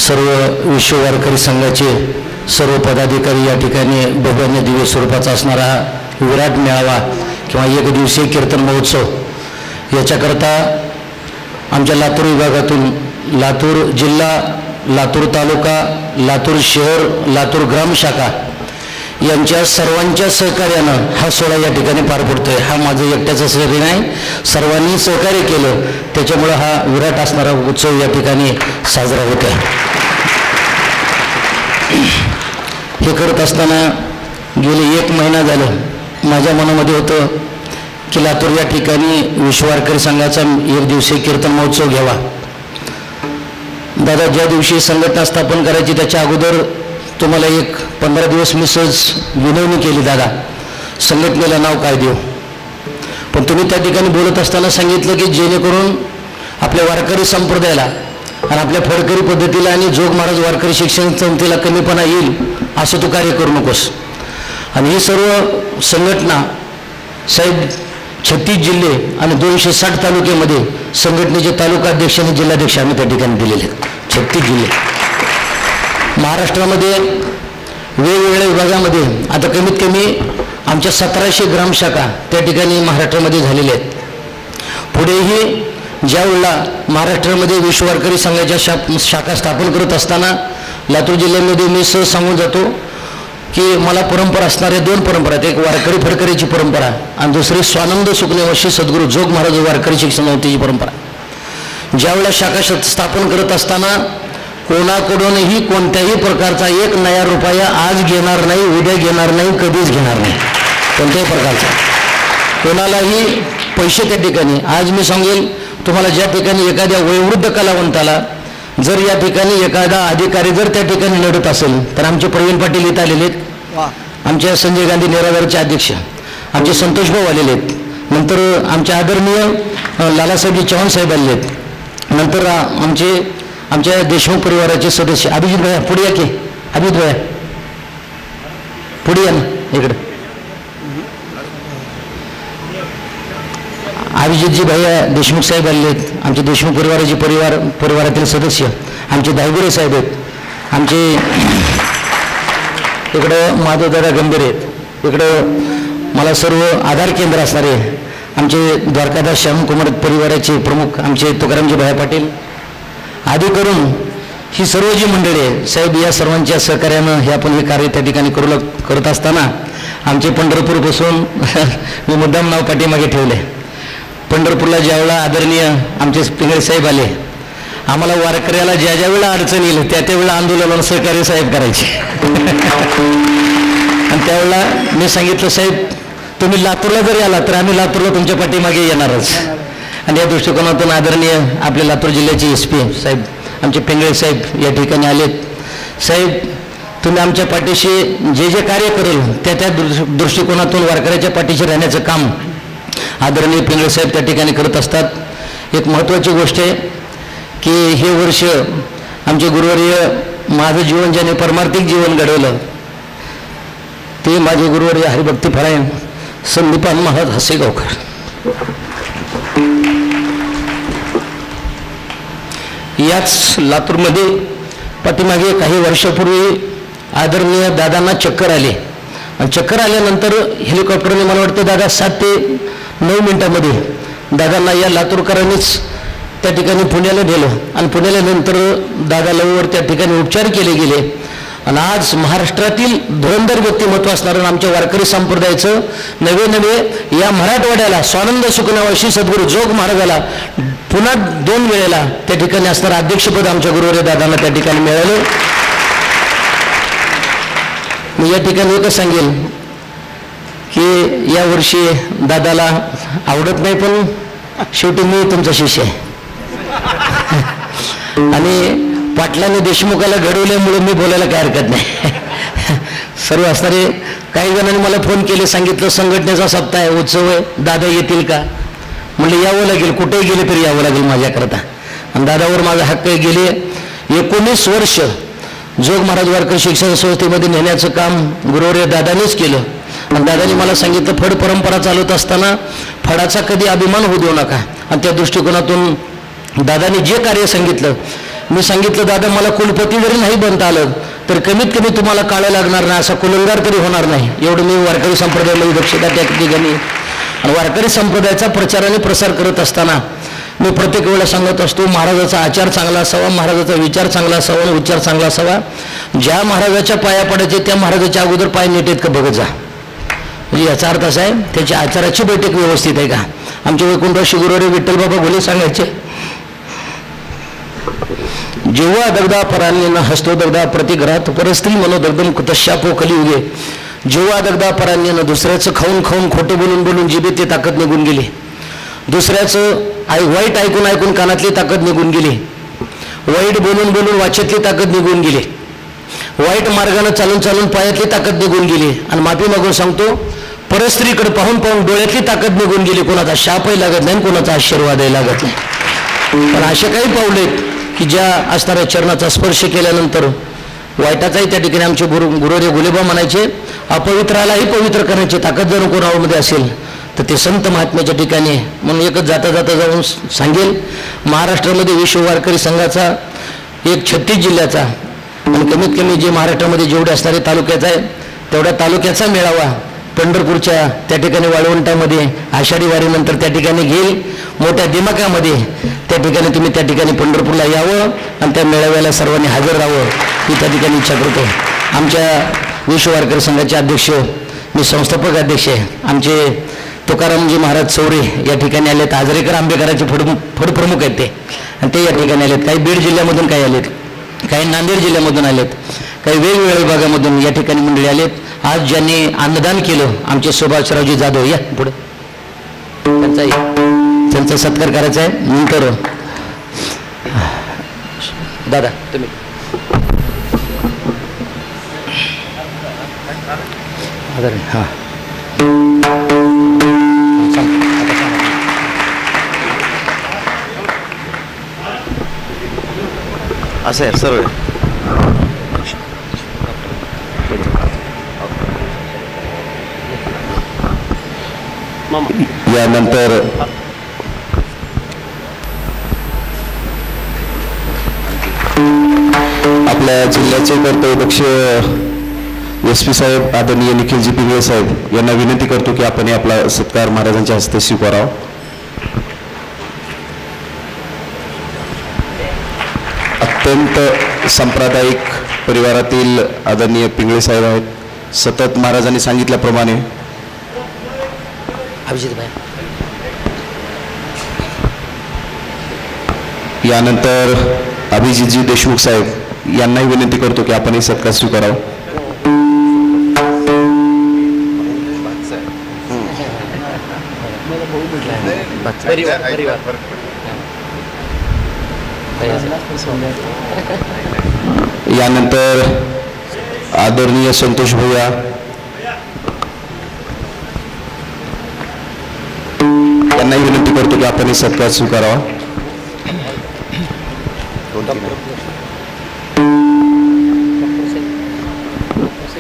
सर्व विश्व वारकरी संघाचे सर्व पदाधिकारी या ठिकाणी भव्य दिव्य स्वरूपाचा असणारा विराट मेळावा किंवा एक दिवसीय कीर्तन महोत्सव याच्याकरता आमच्या लातूर विभागातून लातूर जिल्हा, लातूर तालुका, लातूर शहर, लातूर ग्राम शाखा यांच्या सर्वांच्या सहकार्यानं हा सोहळा या ठिकाणी पार पडतोय. हा माझं एकट्याचं सहकार्य नाही, सर्वांनी सहकार्य केलं त्याच्यामुळं हा विराट असणारा उत्सव या ठिकाणी साजरा होत आहे. हे करत असताना गेले 1 महिना झालं माझ्या मनामध्ये होतं की लातूर या ठिकाणी विश्व वारकरी संघाचा एक दिवसीय कीर्तन महोत्सव घ्यावा. दादा ज्या दिवशी संघटना स्थापन करायची त्याच्या अगोदर तुम्हाला एक 15 दिवस मी सहज विनवणी केली, दादा संघटनेला नाव काय देऊ. पण तुम्ही त्या ठिकाणी बोलत असताना सांगितलं की जेणेकरून आपल्या वारकरी संप्रदायाला आणि आपल्या फडकरी पद्धतीला आणि जोग महाराज वारकरी शिक्षण संस्थेला कमीपणा येईल असं तू कार्य करू नकोस. आणि ही सर्व संघटना साहेब 36 जिल्हे आणि 260 तालुक्यामध्ये संघटनेचे तालुकाध्यक्ष आणि जिल्हाध्यक्ष आम्ही त्या ठिकाणी दिलेले आहेत. 36 जिल्हे महाराष्ट्रामध्ये वेगवेगळ्या विभागामध्ये आता कमीत कमी आमच्या 1700 ग्रामशाखा त्या ठिकाणी महाराष्ट्रामध्ये झालेल्या आहेत. पुढेही ज्या वेळेला महाराष्ट्रामध्ये विश्व वारकरी संघाच्या शाखा स्थापन करत असताना लातूर जिल्ह्यामध्ये मी सहज सांगून जातो की मला परंपरा असणाऱ्या 2 परंपरा आहेत. एक वारकरी फडकरीची परंपरा आणि दुसरी स्वानंद सुखनेवशी सद्गुरू जोग महाराज वारकरी शिक्षण संस्थेची परंपरा. ज्यावेळेला शाखा स्थापन करत असताना कोणाकडूनही कोणत्याही प्रकारचा 1 नया रुपया आज घेणार नाही, उद्या घेणार नाही, कधीच घेणार नाही. कोणत्याही प्रकारचा कोणालाही पैसे त्या ठिकाणी आज मी सांगेल तुम्हाला ज्या ठिकाणी एखाद्या वयोवृद्ध कलावंताला जर या ठिकाणी एखादा अधिकारी जर त्या ठिकाणी लढत असेल तर आमचे प्रवीण पाटील इथं आलेले आहेत, आमच्या संजय गांधी निराधारचे अध्यक्ष आमचे संतोष भाऊ आलेले आहेत, नंतर आमचे आदरणीय लालासाहेबजी चव्हाण साहेब आलेले आहेत, नंतर आमच्या देशमुख परिवाराचे सदस्य अभिजित भैया पुढे या की, अभिजित भैया पुढे या ना इकडे, अभिजितजी भैया देशमुख साहेब आलेले आहेत, आमचे देशमुख परिवाराचे परिवारातील सदस्य आमचे दायगुरे साहेब आहेत, आमचे इकडं माधवदादा गंभीर आहेत, इकडं मला सर्व आधार केंद्र असणारे आमचे द्वारकादास श्यामकुमार परिवाराचे प्रमुख आमचे तुकारामजी भैया पाटील आदी करून ही सर्व जी मंडळी आहे साहेब या सर्वांच्या सहकार्यानं हे आपण हे कार्य त्या ठिकाणी करत असताना आमचे पंढरपूरपासून मी मुद्दाम नाव पाठीमागे ठेवले. पंढरपूरला ज्यावेळेला आदरणीय आमचे पिंगळे साहेब आले आम्हाला वारकऱ्याला ज्या ज्या वेळेला अडचण येईल त्या त्यावेळेला आंदोलनाला सहकार्य साहेब करायचे आणि त्यावेळेला मी सांगितलं साहेब तुम्ही लातूरला जरी आला तर आम्ही लातूरला तुमच्या पाठीमागे येणारच. आणि या दृष्टिकोनातून आदरणीय आपल्या लातूर जिल्ह्याचे SP साहेब आमचे पिंगळे साहेब या ठिकाणी आलेत. साहेब तुम्ही आमच्या पाठीशी जे जे कार्य करेल त्या दृष्टिकोनातून वारकऱ्याच्या पाठीशी राहण्याचं काम आदरणीय पिंगळे साहेब त्या ठिकाणी करत असतात. एक महत्त्वाची गोष्ट आहे की हे वर्ष आमचे गुरुवर्य माझं जीवन ज्याने परमार्थिक जीवन घडवलं ते माझे गुरुवर्य हरिभक्ती फरायण संदीपान महाराज हसेगावकर. याच लातूरमध्ये पाठीमागे काही वर्षापूर्वी आदरणीय दादांना चक्कर आले आणि चक्कर आल्यानंतर हेलिकॉप्टरने मला वाटतं दादा 7 ते 9 मिनिटांमध्ये दादांना या लातूरकरांनीच त्या ठिकाणी पुण्याला नेलं आणि पुण्याला नंतर दादा लवकर त्या ठिकाणी उपचार केले गेले आणि आज महाराष्ट्रातील धुरंधर व्यक्तिमत्व असणारं आमच्या वारकरी संप्रदायाचं नवे या मराठवाड्याला स्वानंद सुखनावाशी सद्गुरू जोग महाराजाला पुन्हा 2 वेळेला त्या ठिकाणी असणारं अध्यक्षपद आमच्या गुरुवर्य दादांना त्या ठिकाणी मिळालं. मी या ठिकाणी एकच सांगेल की यावर्षी दादाला आवडत नाही, पण शेवटी मी तुमचा शिष्य आहे आणि पाटलांनी देशमुखाला घडवल्यामुळे मी बोलायला काय हरकत नाही. सर्व असणारे काही जणांनी मला फोन केले, सांगितलं संघटनेचा सप्ताह आहे, उत्सव आहे, दादा येतील का? म्हणलं यावं लागेल, कुठेही गेले तरी यावं लागेल माझ्याकरता. आणि दादावर माझा हक्क गेले 19 वर्ष जोग महाराज वारकरी शिक्षण संस्थेमध्ये नेण्याचं काम गुरुवर्य दादानेच केलं. आणि दादाने मला सांगितलं फड परंपरा चालवत असताना फडाचा कधी अभिमान होऊ देऊ नका. आणि त्या दृष्टिकोनातून दादाने जे कार्य सांगितलं, मी सांगितलं दादा मला कुलपती जरी नाही बनता आलं तर कमीत कमी तुम्हाला काळं लागणार नाही, असा कुलंगार तरी होणार नाही, एवढं मी वारकरी संप्रदायामध्ये दक्षता त्या ठिकाणी. आणि वारकरी संप्रदायाचा प्रचार आणि प्रसार करत असताना मी प्रत्येक वेळेला सांगत असतो महाराजाचा आचार चांगला असावा, महाराजाचा विचार चांगला असावा आणि उच्चार चांगला असावा. ज्या महाराजाच्या पाया पडायचे त्या महाराजाच्या अगोदर पाय नीट आहेत का बघत जा. म्हणजे याचा अर्थ असा आहे त्याच्या आचाराची बैठक व्यवस्थित आहे का. आमचे वैकुंठराव शिगुरवरे विठ्ठल बाबा घोले सांगायचे, जेव्हा दगदा परान्यन हस्तो दगदा प्रतिग्रहात परस्त्री मनोदग्धम कुतशापो कलियुगे. जेव्हा दगदा परान्यन दुसऱ्याचं खाऊन खाऊन खोटं बोलून बोलून जिभेत ते ताकद निघून गेली, दुसऱ्याचं वाईट ऐकून ऐकून कानातली ताकद निघून गेली, वाईट बोलून बोलून वाचेतली ताकद निघून गेली, वाईट मार्गाने चालून चालून पायातली ताकद निघून गेली. आणि माफी मागून सांगतो परस्त्रीकडे पाहून पाहून डोळ्यातली ताकद निघून गेली. कोणाचा शापही लागत नाही, कोणाचा आशीर्वादही लागत नाही. पण असे काही पावलेत की ज्या असणाऱ्या चरणाचा स्पर्श केल्यानंतर वाईटाचाही त्या ठिकाणी आमचे गुरुवर्य गुलेबा म्हणायचे, अपवित्रालाही पवित्र करण्याची ताकद जर कोणामध्ये असेल तर ते संत महात्म्याच्या ठिकाणी. म्हणून एकच जाता जाता जाऊन सांगेल, महाराष्ट्रामध्ये विश्व वारकरी संघाचा एक 36 जिल्ह्याचा आणि कमीत कमी जे महाराष्ट्रामध्ये जेवढे असणारे तालुक्याचा आहे तेवढ्या तालुक्याचा मेळावा पंढरपूरच्या त्या ठिकाणी वाळवंटामध्ये आषाढी वारीनंतर त्या ठिकाणी घेईल. मोठ्या दिमाखामध्ये त्या ठिकाणी तुम्ही त्या ठिकाणी पंढरपूरला यावं आणि त्या मेळाव्याला सर्वांनी हजर राहावं ही त्या ठिकाणी इच्छा करतो. आमच्या विश्व वारकरी संघाचे अध्यक्ष, मी संस्थापक अध्यक्ष आहे, आमचे तुकारामजी महाराज चौरे या ठिकाणी आलेत. आजरेकर आंबेकरांचे फडप्रमुख आहेत ते, आणि ते या ठिकाणी आलेत. काही बीड जिल्ह्यामधून काही आलेत, काही नांदेड जिल्ह्यामधून आलेत, काही वेगवेगळ्या विभागामधून या ठिकाणी मंडळी आलेत. आज ज्यांनी अन्नदान केलं आमचे सुभाषरावजी जाधव, या पुढे त्यांचा सत्कार करायचा आहे. नंतर दादा तुम्ही हां असं आहे सर्व. यानंतर आपल्या जिल्ह्याचे कर्तव्यदक्ष SP साहेब आदरणीय निखिलजी पिंगळे साहेब यांना विनंती करतो की आपण आपला सत्कार महाराजांच्या हस्ते स्वीकारावा. अत्यंत सांप्रदायिक परिवारातील आदरणीय पिंगळे साहेब आहेत. सतत महाराजांनी सांगितल्याप्रमाणे यानंतर अभिजितजी देशमुख साहेब यांनाही विनंती करतो की आपण हे सत्कार स्वीकारावा. यानंतर आदरणीय संतोष भैया यांनाही विनंती करतो की आपण हे सत्कार स्वीकारावा.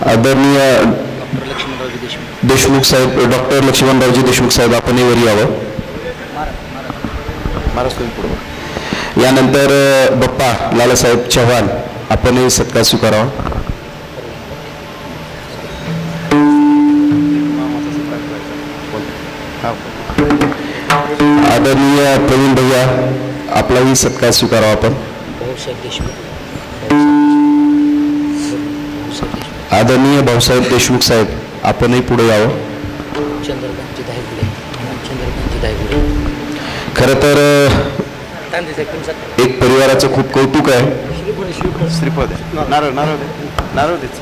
आदरणीय देशमुख साहेब, डॉक्टर लक्ष्मणरावजी देशमुख साहेब आपण वर यावं. यानंतर बप्पा लालासाहेब चव्हाण आपण सत्कार स्वीकारावा. आदरणीय प्रवीण भैया आपलाही सत्कार स्वीकारावा आपण. आदरणीय भाऊसाहेब देशमुख साहेब आपणही पुढे यावं. खरं तर एक परिवाराचं खूप कौतुक आहे. श्रीपद नारळ नारळ नारळ देत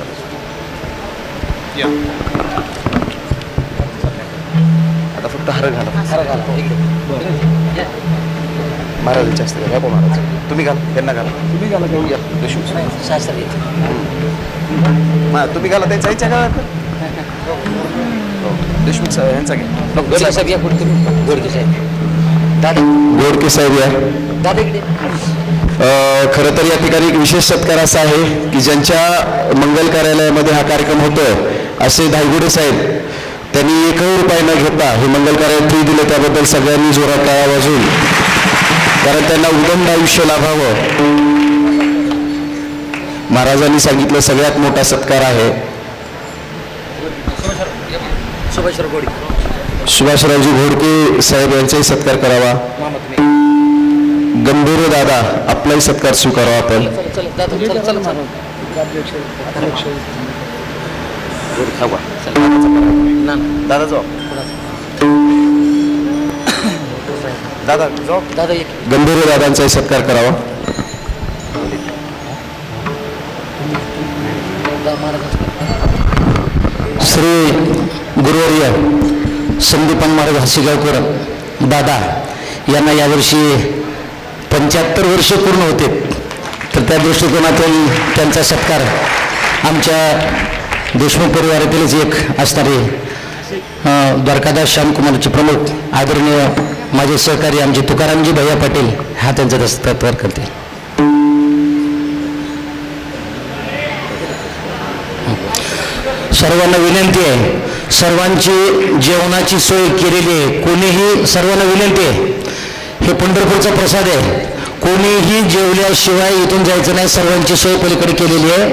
आता फक्त हार घाला. महाराज जास्त घ्या. महाराज तुम्ही घाला, त्यांना घाला. तुम्ही घाला देशमुख तुम्ही घाला त्यांचा याच्या घाला. देशमुख साहेब यांचा घ्या. गोडके साहेब या. खरं तर या ठिकाणी एक विशेष सत्कार असा आहे की ज्यांच्या मंगल कार्यालयामध्ये हा कार्यक्रम होतोय असे धायगुडे साहेब, त्यांनी 1 रुपया न घेता हे मंगल कार्यालय फ्री दिले. त्याबद्दल सगळ्यांनी जोरात टाळ्या वाजवून, कारण त्यांना उदंड आयुष्य लाभावं. महाराजांनी सांगितलं सगळ्यात मोठा सत्कार आहे. सुभाषरावजी घोडके साहेब यांचाही सत्कार करावा. गंभीर दादा आपलाही सत्कार स्वीकारावा आपण. दादा जाऊ. दादा जाऊ. गंभीर दादांचाही सत्कार करावा. श्री गुरुवर्य संदीपान महाराज हसीगावकर दादा यांना यावर्षी 75 वर्ष पूर्ण होते. तर त्या दृष्टिकोनातून त्यांचा सत्कार आमच्या देशमुख परिवारातीलच एक असणारे द्वारकादास श्यामकुमारचे प्रमुख आदरणीय माझे सहकारी आमचे तुकारामजी भैया पाटील हा त्यांचा सत्कार करते. सर्वांना विनंती आहे, सर्वांची जेवणाची सोय केलेली आहे. कोणीही सर्वांना विनंती आहे, हे पंढरपूरचा प्रसाद आहे, कोणीही जेवल्याशिवाय इथून जायचं नाही. सर्वांची सोय पलीकडे केलेली आहे.